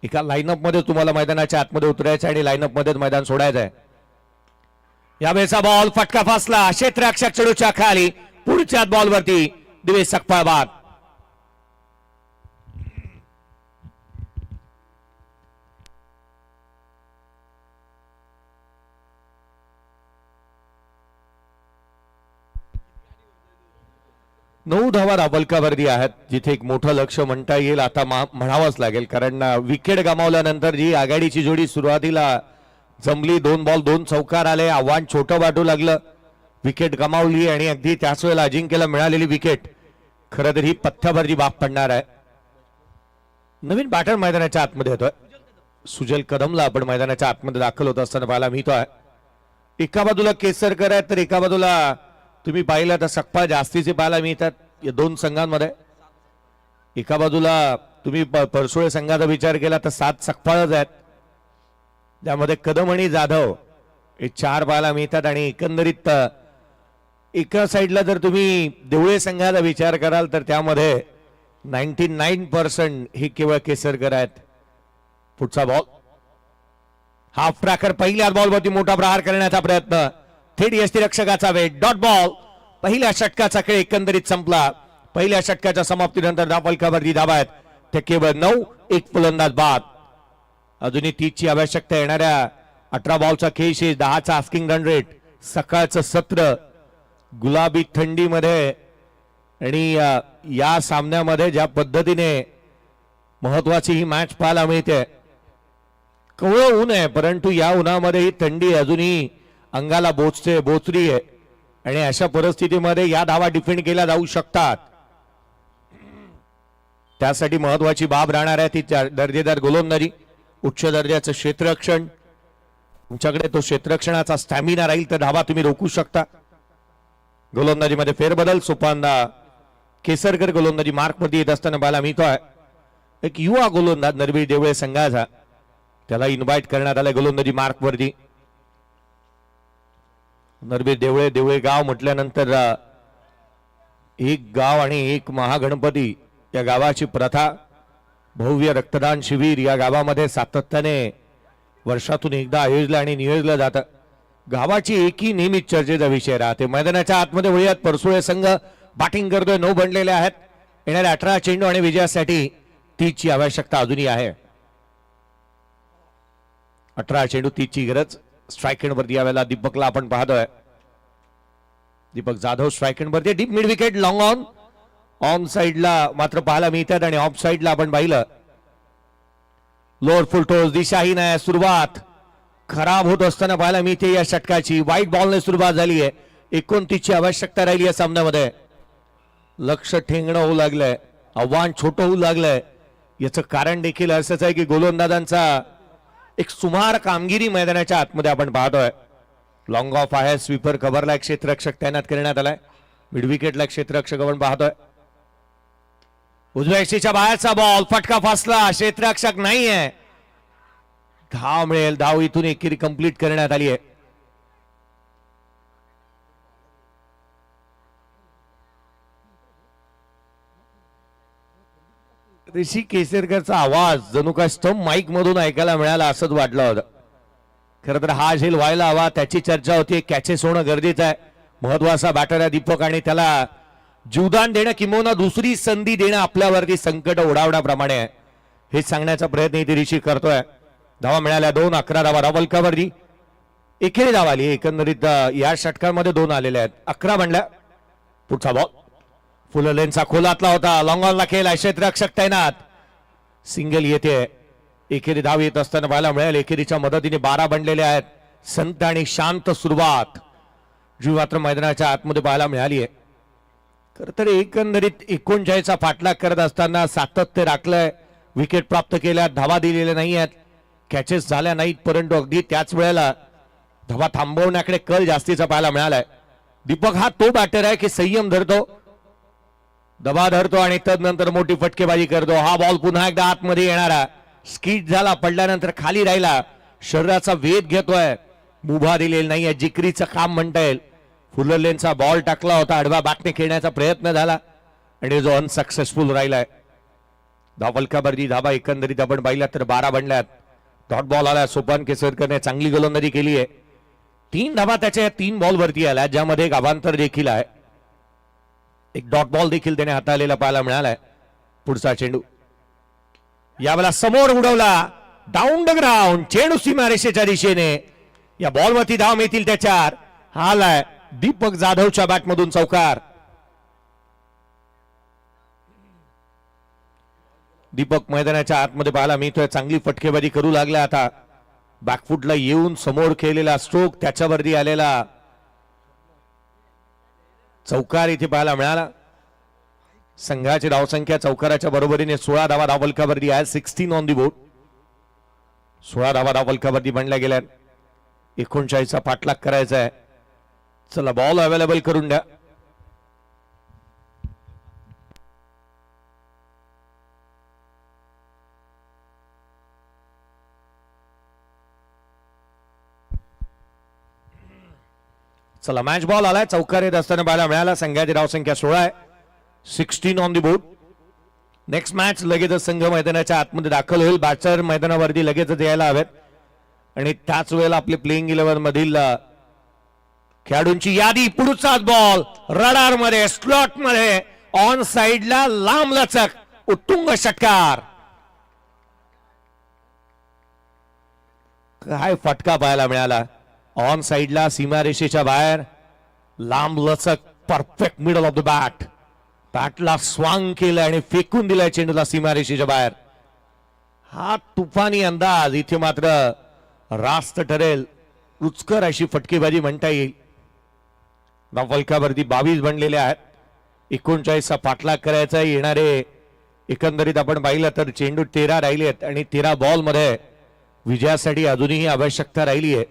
एका लाईनअप मध्ये तुम्हाला मैदानाच्या आतमध्ये उतरायचं आणि लाईनअप मध्येच मैदान सोडायचं आहे. यावेळेचा बॉल फटका फासला. क्षेत्ररक्षक चेंडूच्या खाली. पुढच्या बॉलवरती दिवेश सकपाळ बाद. नऊ धावा धावलकावरती आहेत, जिथे एक मोठं लक्ष म्हणता येईल आता म्हणावंच लागेल, कारण विकेट गमावल्यानंतर जी आघाडीची जोडी सुरुवातीला जमली, 2 बॉल 2 चौकार आले, आव्हान छोटं वाटू लागलं, विकेट गमावली आणि अगदी त्याच वेळेला अजिंक्यला मिळालेली विकेट खरं तर ही पथ्यावरची बाब पडणार आहे. नवीन बॅटर मैदानाच्या आतमध्ये येतोय. सुजल कदमला आपण मैदानाच्या आतमध्ये दाखल होत असताना पाहायला मिळतोय. एका बाजूला केसरकर आहेत तर एका बाजूला तुम्ही पाहिलं तर सकपाळ जास्तीचे पाहायला मिळतात या 2 संघांमध्ये. एका बाजूला तुम्ही परसुळे संघाचा विचार केला तर 7 सकपाळच आहेत, त्यामध्ये कदम आणि जाधव हे 4 पाहायला मिळतात आणि एकंदरीत एका साईडला जर तुम्ही देवळे संघाचा विचार कराल तर त्यामध्ये 99% हे केवळ केसरकर आहेत. पुढचा बॉल हाफ ट्रॅकर. पहिल्या बॉलवरती मोठा प्रहार करण्याचा प्रयत्न. थेट यष्टीरक्षकाचा वेट. Dot ball. पहिल्या षटकाचा खेळ एकंदरीत संपला. पहिल्या षटकाच्या समाप्तीनंतर धावफलकावरती धावा आहेत ते केवळ 9. एक फलंदाज बाद. अजूनही 30 ची आवश्यकता. येणाऱ्या 18 बॉलचा खेळ शेष. 10चा आस्किंग रन रेट. सकाळचं सत्र गुलाबी थंडीमध्ये आणि या सामन्यामध्ये ज्या पद्धतीने महत्वाची ही मॅच पाहायला मिळते. कवळं ऊन आहे परंतु या उन्हामध्ये ही थंडी अजूनही अंगाला बोचरी आहे आणि अशा परिस्थितीमध्ये या धावा डिफेंड केल्या जाऊ शकतात. त्यासाठी महत्वाची बाब राहणार आहे ती दर्जेदार गोलंदाजी. उच्च दर्जाचं क्षेत्ररक्षण. तुमच्याकडे तो क्षेत्ररक्षणाचा स्टॅमिना राहील तर धावा तुम्ही रोखू शकता. गोलंदाजीमध्ये फेरबदल. सोपांदा केसरकर गोलंदाजी मार्क मध्ये येत असताना पाहायला मिळतोय. एक युवा गोलंदाज नरवीर देवळे संघाचा त्याला इन्व्हाइट करण्यात आलाय गोलंदाजी मार्क वरती. नरवीर देवळे गाव म्हटल्यानंतर एक गाव आणि एक महागणपती या गावाची प्रथा. भव्य रक्तदान शिबिर या गावामध्ये सातत्याने वर्षातून एकदा आयोजलं आणि नियोजलं जातं. गावाची एकी नेहमीच चर्चेचा विषय राहते. मैदानाच्या आतमध्ये वळूयात. परसुळे संघ बॅटिंग करतोय. 9 बनलेले आहेत. येणाऱ्या 18 चेंडू आणि विजयासाठी 30 ची आवश्यकता अजूनही आहे. 18 चेंडू 30 ची गरज. स्ट्राईक वरती यावेळेला दीपकला आपण पाहतोय. दीपक जाधव स्ट्राईक वरती. Deep mid wicket. Long on साइडला मात्र पाहायला मिळतात आणि ऑफ साइडला आपण पाहिलं. Lower full toss. दिशाहीन आहे. सुरुवात खराब होत असताना पाहायला मिळते या षटकाची. वाईट बॉलने सुरुवात झाली आहे. 29 ची आवश्यकता राहिली या सामन्यामध्ये. लक्ष ठेंगणं होऊ लागलंय. आव्हान छोटं होऊ लागलंय. याचं कारण देखील असंच आहे की गोलंदाजांचा एक सुमार कामगिरी मैदानाच्या आतमध्ये आपण पाहतोय. लॉंग ऑफ आहे. स्वीपर कव्हरला एक क्षेत्ररक्षक तैनात करण्यात आलाय. मिड विकेटला क्षेत्ररक्षक आपण पाहतोय. उजव्या यष्टीच्या बाहेरचा बॉल. फटका फासला. क्षेत्ररक्षक नाहीये. धाव मिळेल. धाव इथून एकेरी कंप्लीट करण्यात आली आहे. ऋषी केसरकरचा आवाज जणू काय स्टंप माईक मधून ऐकायला मिळाला असंच वाटलं होतं. खरं तर हा झेल व्हायला हवा त्याची चर्चा होती. कॅचेस होणं गरजेचं आहे. महत्वाचा बॅटर आहे दीपक आणि त्याला जीवदान देणं किंवा दुसरी संधी देणं आपल्यावरती संकट ओढावण्याप्रमाणे आहे हे सांगण्याचा प्रयत्न इथे ऋषी करतोय. धावा मिळाल्या 2. 11 धावा धावलकावरती. एकेरी धाव आली. एकंदरीत या षटकांमध्ये 2 आलेल्या आहेत. 11 बनल्या. पुढचा बॉल फुल लेनचा खोलातला होता. लॉंग ऑनला खेळ. क्षेत्ररक्षक तैनात. सिंगल येते. एकेरी धाव येत असताना पाहायला मिळेल. एकेरीच्या मदतीने 12 बनलेले आहेत. संत आणि शांत सुरुवात जी मात्र मैदानाच्या आतमध्ये पाहायला मिळाली आहे. खर तर एकंदरीत 39चा पाठलाग करत असताना सातत्य राखलंय. विकेट प्राप्त केल्या. धावा दिलेल्या नाही आहेत. कॅचेस झाल्या नाहीत परंतु अगदी त्याच वेळेला धावा थांबवण्याकडे कल जास्तीचा पाहायला मिळालाय. दीपक हा तो बॅटर आहे की संयम धरतो, दबा धरतो आणि तदनंतर मोठी फटकेबाजी करतो. हा बॉल पुन्हा एकदा आतमध्ये येणारा. स्किट झाला. पडल्यानंतर खाली राहिला. शरीराचा वेध घेतोय. मुभा दिलेला नाहीये. जिकरीचं काम म्हणता येईल. फुलर लेनचा बॉल टाकला होता. आडवा बॅटने खेळण्याचा प्रयत्न झाला आणि जो अनसक्सेसफुल राहिलाय. धावफलकावरती धावा एकंदरीत आपण पाहिला तर 12 बनल्यात. डॉट बॉल आला. सोपान केसरकरने चांगली गोलंदाजी केली आहे. 3 धावा त्याच्या 3 बॉल वरती आल्या ज्यामध्ये एक अवांतर देखील आहे. एक डॉट बॉल देखील त्याने हाताळलेला पाहायला मिळालाय. पुढचा चेंडू यावेळेला समोर उडवला. Down the ground. चेंडू सीमारेषेच्या दिशेने. या बॉलवरती धाव मिळतील त्याच्यावर. आलाय दीपक जाधवच्या बॅटमधून चौकार. दीपक मैदानाच्या आतमध्ये पाहायला मिळतोय. चांगली फटकेबाजी करू लागला. आता बॅकफुटला येऊन समोर खेळलेला स्ट्रोक त्याच्यावरती आलेला चौकार इथे पाहायला मिळाला. संघाची धावसंख्या चौकाराच्या बरोबरीने 16 धावा धावफलकावरती आहे. 16 ऑन दी बोर्ड. 16 धावा धावफलकावरती बनल्या गेल्या. 39चा पाठलाग करायचा आहे. चला बॉल अवेलेबल करून द्या. चला मॅच बॉल आलाय. चौकार येत असताना पाहायला मिळाला. संघाची धावसंख्या 16 आहे. 16 on the board. Next match लगेचच संघ मैदानाच्या आतमध्ये दाखल होईल. बॅटर मैदानावरती लगेचच यायला हवेत आणि त्याच वेळेला आपले प्लेइंग 11 मधील खेळाडूंची यादी पुढचाच बॉल रडार मध्ये स्लॉट मध्ये ऑन साइडला लांब लचक उत्तुंग षटकार. काय फटका पाहायला मिळाला. ऑन साइडला सीमारेषेच्या बाहेर लांब लचक perfect middle of the bat. बॅटला स्वांग केलं आणि फेकून दिलाय चेंडूला सीमारेषेच्या बाहेर. हा तुफानी अंदाज इथे मात्र रास्त ठरेल. रुचकर अशी फटकेबाजी म्हणता येईल. फलकावरती 22 बनलेले आहेत. 39चा पाठलाग करायचा येणारे एकंदरीत आपण पाहिलं तर चेंडू 13 राहिले आहेत आणि 13 बॉल मध्ये विजयासाठी अजूनही आवश्यकता राहिली आहे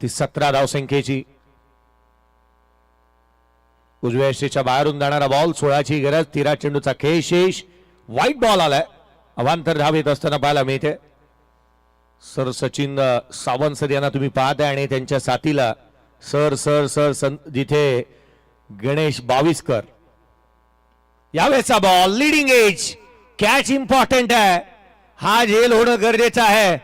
ती 17 धावसंख्येची. उजव्या यष्टीच्या बाहेरून जाणारा बॉल 16ची गरज. 13 चेंडूचा खेळ शेष. वाईट बॉल आलाय. अवांतर धाव येत असताना पाहायला मिळते. सर सचिन सावंत सर यांना तुम्ही पाहताय आणि त्यांच्या साथीला सर सर सर जिथे गणेश बाविस्कर. यावेळेचा ball leading edge. Catch important है. हा झेल होणं गरजेचं आहे.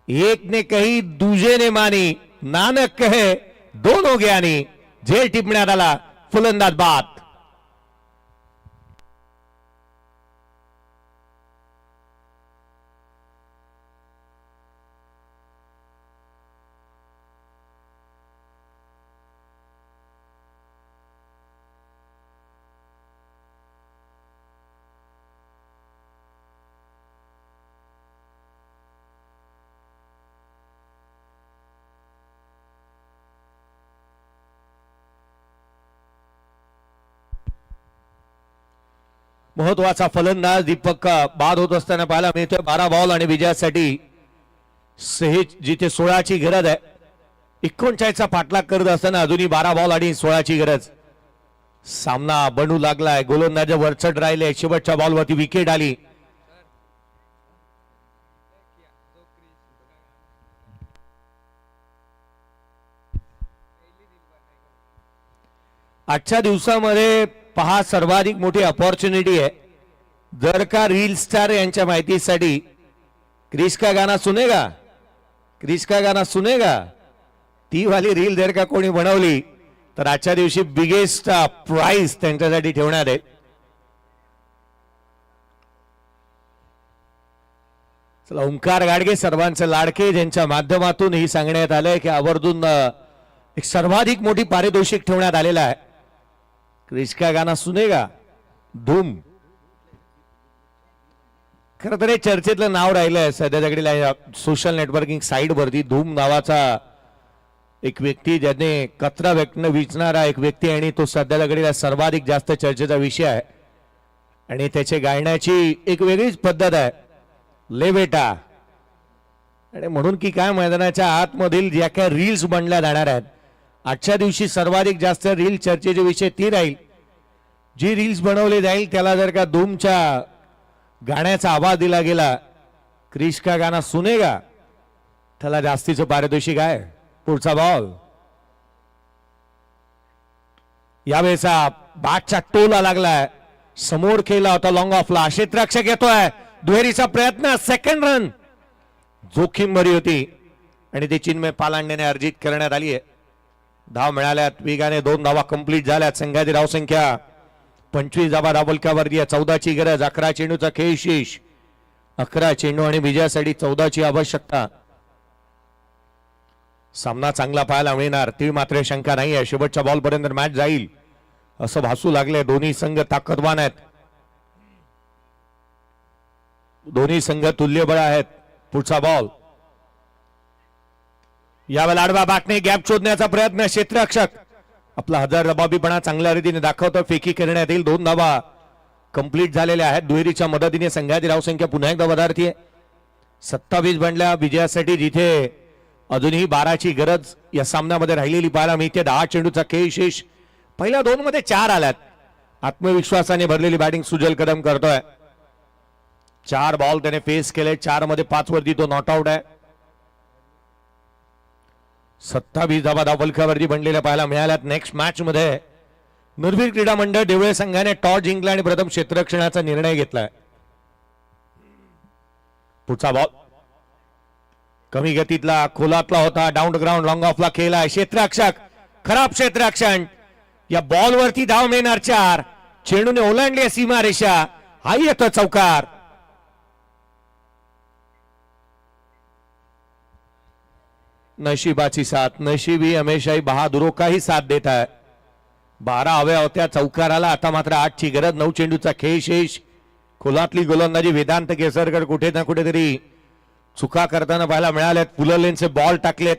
एक ने कही दूजे ने मानी नानक कहे दोनों ज्ञानी. झेल टिपण्यात आला. फलंदाज बाद. महत्वाचा फलंदाज दीपक बाद होत असताना पाहायला मिळतोय. 12 बॉल आणि विजयासाठी सहज जिथे 16ची गरज आहे. 39चा पाठलाग करत असताना अजूनही 12 बॉल आणि 16ची गरज. सामना बनू लागलाय. गोलंदाज वरचढ राहिले. शेवटच्या बॉलवरती विकेट आली. आजच्या दिवसामध्ये पहा सर्वाधिक मोठी अपॉर्च्युनिटी आहे. जर का रील स्टार यांच्या माहितीसाठी क्रिश का गाना सुनेगा, क्रिश का गाना सुनेगा ती वाली रील जर का कोणी बनवली तर आजच्या दिवशी बिगेस्ट प्राइज त्यांच्यासाठी ठेवण्यात आहे. चला ओंकार गाडगे सर्वांचे लाडके ज्यांच्या माध्यमातून ही सांगण्यात आलंय की आवर्जून एक सर्वाधिक मोठी पारितोषिक ठेवण्यात आलेला आहे. क्रिश का गाना सुनेगा धूम. खरं तर हे चर्चेतलं नाव राहिलंय सध्या सोशल नेटवर्किंग साईट वरती. धूम नावाचा एक व्यक्ती ज्याने कचरा व्यक्तीनं विचणारा एक व्यक्ती आणि तो सध्या घडीला सर्वाधिक जास्त चर्चेचा विषय आहे आणि त्याचे गायण्याची एक वेगळीच पद्धत आहे. ले बेटा. आणि म्हणून की काय मैदानाच्या आतमधील ज्या काय रील्स बनल्या जाणार आहेत आजच्या दिवशी सर्वाधिक जास्त रील चर्चेचे विषय ती राहील. जी रील्स बनवली जाईल त्याला जर का धूमच्या गाण्याचा आवाज दिला गेला क्रिश का गाना सुनेगा त्याला जास्तीचं पारितोषिक आहे. पुढचा बॉल. यावेळेचा बॅटचा टोला लागलाय. समोर केला होता लॉंग ऑफला. क्षेत्ररक्षक येतोय. दुहेरीचा प्रयत्न. सेकंड रन जोखीम भरी होती आणि ती चिन्मय पालांडेने अर्जित करण्यात आली आहे. धाव मिळाल्यात. वेगाने 2 धावा कंप्लीट झाल्यात. संघाची धावसंख्या 25 धावा धावफलकावरती. 14ची गरज. 11 चेंडूचा खेळ शेष. 11 चेंडू आणि विजयासाठी 14ची आवश्यकता. सामना चांगला पाहायला मिळणार ती मात्र शंका नाही आहे. शेवटच्या बॉल पर्यंत मॅच जाईल असं भासू लागले. दोन्ही संघ ताकदवान आहेत. दोन्ही संघ तुल्यबळ आहेत. पुढचा बॉल. यावेळेला आडवा बॅटने गॅप शोधण्याचा प्रयत्न. क्षेत्ररक्षक आपला हजार रबाबीपणा चांगल्या रीतीने दाखवतो. फेकी करण्यात येईल. 2 धावा कंप्लीट झालेल्या आहेत. दुहेरीच्या मदतीने संघाची धावसंख्या पुन्हा एकदा वधारतीये. 27 बनल्या विजयासाठी जिथे अजूनही 12ची गरज या सामन्यामध्ये राहिलेली पाहायला मिळते. 10 चेंडूचा खेळ शेष. पहिल्या 2 मध्ये 4 आल्यात. आत्मविश्वासाने भरलेली बॅटिंग सुजल कदम करतोय. 4 बॉल त्याने फेस केले. 4 मध्ये 5 वरती तो नॉट आउट आहे. 27 धावा धावफलकावरती बनलेल्या पाहायला मिळाल्यात. नेक्स्ट मॅच मध्ये नरवीर क्रीडा मंडळ देवळे संघाने टॉस जिंकला आणि प्रथम क्षेत्ररक्षणाचा निर्णय घेतलाय. पुढचा बॉल. कमी गतीतला खोलातला होता, डाऊन द ग्राउंड लॉंग ऑफला केलाय क्षेत्ररक्षक, खराब क्षेत्ररक्षण. या बॉलवरती धाव मिळणार 4. चेंडूने ओलांडली सीमारेषा, हा येतो चौकार. नशिबाची साथ, नशीबी हमेशाही बहादुरो का ही साथ देता है. 12 हव्या होत्या चौकाराला, आता मात्र 8 ची गरज. 9 चेंडूचा खेळ शेष. खोलातली गोलंदाजी वेदांत केसरकर कुठे ना कुठेतरी चुका करताना पाहायला मिळाल्यात. पुलरलेनचे बॉल टाकलेत.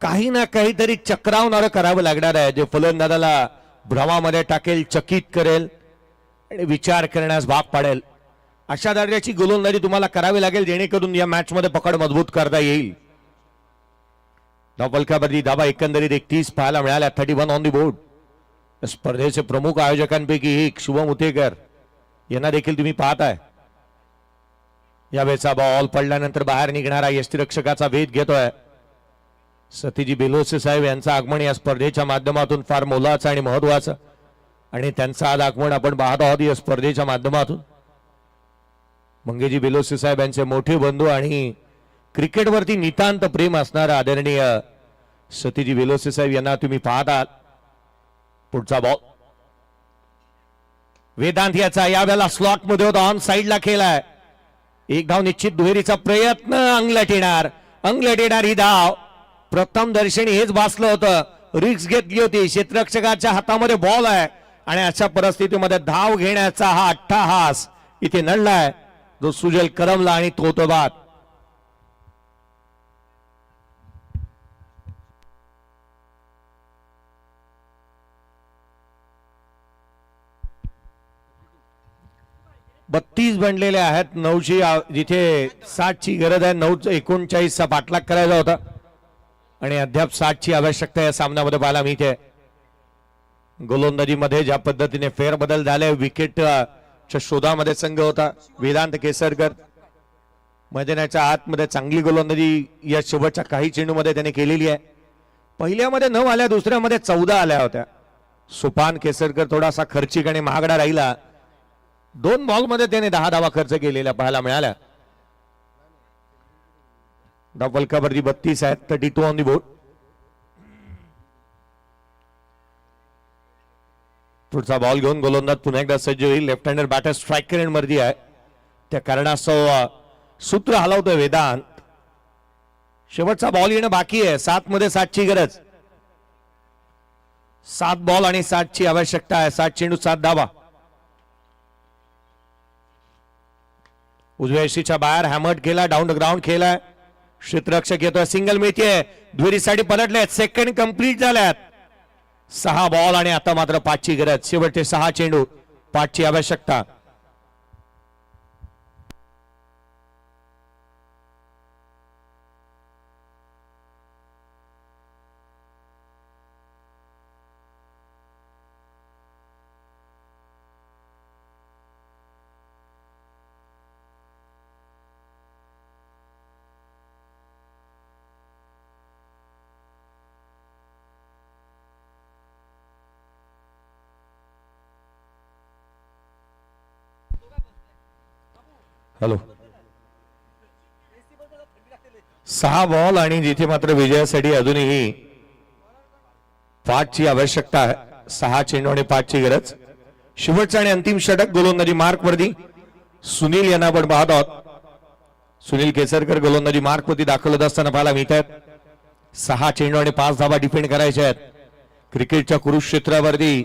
काही ना काहीतरी चक्रावणारं करावं लागणार आहे, जे फलंदाजाला भ्रमामध्ये टाकेल, चकित करेल आणि विचार करण्यास भाग पाडेल. अशा दर्जाची गोलंदाजी तुम्हाला करावी लागेल, जेणेकरून या मॅच मध्ये पकड मजबूत करता येईल. धावफलकावरती धावा एकंदरीत 31 पाहायला मिळाल्या. 31 ऑन दी बोर्ड. स्पर्धेचे प्रमुख आयोजकांपैकी एक शुभम उतेकर यांना देखील तुम्ही पाहताय. यावेळेचा बॉल पडल्यानंतर बाहेर निघणारा यष्टीरक्षकाचा वेध घेतोय. सतीजी बेलोसे साहेब यांचं आगमन या स्पर्धेच्या माध्यमातून फार मोलाचं आणि महत्वाचं, आणि त्यांचं आज आगमन आपण पाहत आहोत या स्पर्धेच्या माध्यमातून. मंगेजी बेलोसे साहेब यांचे मोठे बंधू आणि क्रिकेटवरती नितांत प्रेम असणारा आदरणीय सतीजी बेलोसे साहेब यांना तुम्ही पाहत आहात. पुढचा बॉल वेदांत याचा यावेळेला स्लॉट मध्ये होता, ऑन साइडला खेळलाय. एक धाव निश्चित. दुहेरीचा प्रयत्न, अंगलट येणार ही धाव. प्रथम दर्शनी हेच भासलं होतं, रिक्स घेतली होती. क्षेत्ररक्षकाच्या हातामध्ये बॉल आहे आणि अशा परिस्थितीमध्ये धाव घेण्याचा हा अट्टाहास इथे नडलाय, जो सुजल करमला आणि तो बाद. बत्तीस बनलेले आहेत. 9ची जिथे 60ची गरज आहे, 9:39चा पाठलाग करायचा होता आणि अद्याप 60ची आवश्यकता या सामन्यामध्ये पाहायला मिळते. गोलंदाजीमध्ये ज्या पद्धतीने फेरबदल झाले, विकेटच्या शोधामध्ये संघ होता. वेदांत केसरकर मैदानाच्या आतमध्ये चांगली गोलंदाजी या शेवटच्या काही चेंडूमध्ये त्याने केलेली आहे. पहिल्यामध्ये 9 आल्या, दुसऱ्यामध्ये 14 आल्या होत्या. सुपान केसरकर थोडासा खर्चिक आणि महागडा राहिला. 2 बॉलमध्ये त्याने 10 धावा खर्च केलेल्या पाहायला मिळाल्या. धावफलकावरती 32 आहेत. 32 ऑन दी बोर्ड. पुढचा बॉल घेऊन गोलंदाज पुन्हा एकदा सज्ज होईल. Left hander batter strike range मर्दी आहे, त्या कारणास्तव सूत्र हलवतोय वेदांत. शेवटचा बॉल येणं बाकी आहे. 7 मध्ये 7ची गरज. 7 बॉल आणि 7ची आवश्यकता आहे. 7 चेंडू 7 धावा. उजव्या यष्टीच्या बाहेर हॅमर्ड केला, डाऊन द ग्राउंड खेळलाय. क्षेत्ररक्षक येतोय, सिंगल मिळतीये. दुहेरीसाठी पलटलेत, सेकंड कंप्लीट झाल्यात. 6 बॉल आणि आता मात्र 5ची गरज. शेवटचे 6 चेंडू, 5ची आवश्यकता. हॅलो. 6 बॉल आणि जिथे मात्र विजयासाठी अजूनही 5ची आवश्यकता आहे. 6 चेंडू आणि 5ची गरज. शेवटचा आणि अंतिम षटक गोलंदाजी मार्क वरती सुनील यांना आपण पाहत आहोत. सुनील केसरकर गोलंदाजी मार्क वरती दाखल होत असताना पाहायला मिळत आहेत. 6 चेंडू आणि 5 धावा डिफेंड करायच्या आहेत. क्रिकेटच्या कुरुक्षेत्रावरती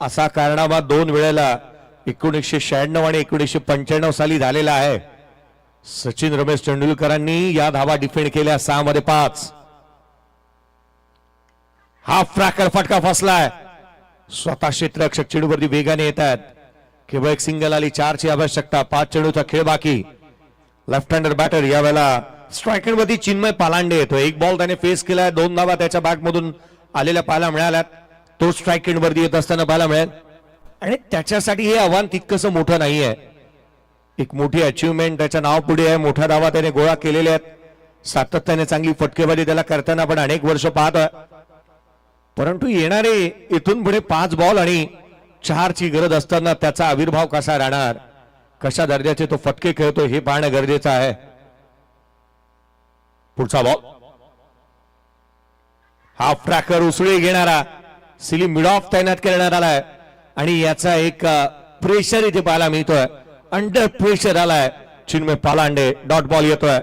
असा कारनामा 2 वेळेला 1996 आणि 1995 साली झालेला आहे. सचिन रमेश तेंडुलकरांनी या धावा डिफेंड केल्या. 6 मध्ये 5. हाफ फ्रॅकर फटका फसलाय. स्वतः क्षेत्ररक्षक चेंडूवरती वेगाने येत आहेत. केवळ एक सिंगल आली. 4ची आवश्यकता. 5 चेंडूचा खेळ बाकी. लेफ्ट हँडर बॅटर यावेळेला स्ट्रायकर वरती चिन्मय पालांडे येतो. 1 बॉल त्याने फेस केलाय. 2 धावा त्याच्या बॅट मधून आलेल्या पाहायला मिळाल्यात. तो स्ट्राईक एंड वरती येत असताना पाहायला मिळेल आणि त्याच्यासाठी हे आव्हान तितकंसं मोठं नाहीये. एक मोठी अचिव्हमेंट त्याच्या नाव पुढे आहे. मोठ्या धावा त्याने गोळा केलेल्या आहेत. सातत्याने चांगली फटकेबाजी त्याला करताना आपण अनेक वर्ष पाहतोय. परंतु येणारे इथून पुढे 5 बॉल आणि 4ची गरज असताना त्याचा आविर्भाव कसा राहणार, कशा दर्जाचे तो फटके खेळतो हे पाहणं गरजेचं आहे. पुढचा बॉल हाफ ट्रॅकर उसळी घेणारा सिली मिड ऑफ तैनात करण्यात आलाय आणि याचा एक प्रेशर इथे पाहायला मिळतोय. अंडर प्रेशर आलाय चिन्मय पालांडे. डॉट बॉल येतोय.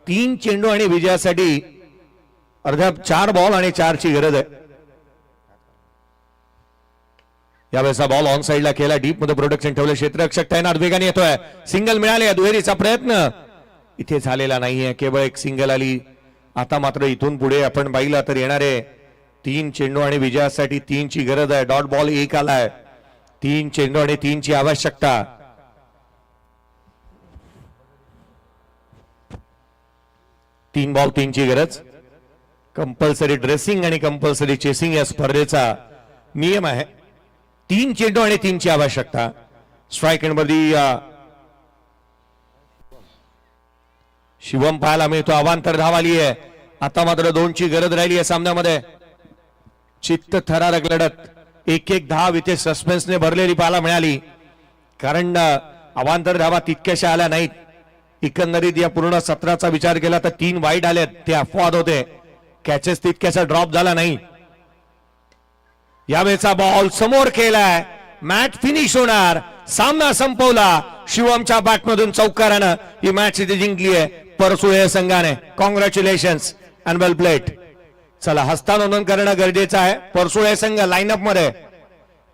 3 चेंडू आणि विजयासाठी अर्ध्या 4 बॉल आणि 4 ची गरज आहे. यावेळेचा बॉल ऑन साइडला केला. डीप मध्ये प्रोडक्शन ठेवलं. क्षेत्ररक्षक तैनात वेगाने येतोय. सिंगल मिळाले. दुहेरीचा प्रयत्न इथे झालेला नाहीये. केवळ एक सिंगल आली. आता मात्र इथून पुढे आपण पाहिलं तर येणारे 3 चेंडू आणि विजयासाठी 3 ची गरज आहे. डॉट बॉल 1 आलाय. 3 चेंडू आणि 3 ची आवश्यकता. 3 बॉल 3 ची गरज. कंपल्सरी ड्रेसिंग आणि कंपल्सरी चेसिंग या स्पर्धेचा नियम आहे. 3 चेंडू आणि 3 ची आवश्यकता. स्ट्राईक मध्ये शिवम पाहायला मिळतो. अवांतर धाव आली आहे. आता मात्र 2 ची गरज राहिली आहे सामन्यामध्ये. चित्त थरारक लढत. 1-1 धाव इथे सस्पेन्सने भरलेली पाहायला मिळाली. कारण अवांतर धावा तितक्याशा आल्या नाहीत. एकंदरीत या पूर्ण सत्राचा विचार केला तर 3 वाईड आलेत. ते अपवाद होते. कॅचेस तितक्याचा ड्रॉप झाला नाही. यावेळेचा बॉल समोर केलाय. मॅच फिनिश होणार. सामना संपवला. शिवमच्या बॅटमधून चौकारानं ही मॅच इथे जिंकली आहे परसुळे संघाने. Congratulations and well played. चला हस्तांदोलन करणं गरजेचं आहे. परसुळे संघ लाईनअप मध्ये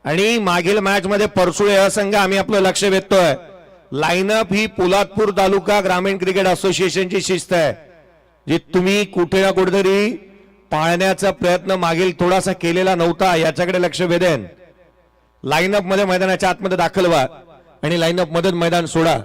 आणि मागील मॅच मध्ये परसुळे संघ आम्ही आपलं लक्ष वेधतोय. लाईनअप ही पोलादपूर तालुका ग्रामीण क्रिकेट असोसिएशनची शिस्त आहे जी तुम्ही कुठे ना कुठेतरी पाळण्याचा प्रयत्न मागील थोडासा केलेला नव्हता. याच्याकडे लक्ष वेधेन. लाईनअप मध्ये मैदानाच्या आतमध्ये दाखल व्हा आणि लाईनअप मध्ये मैदान सोडा.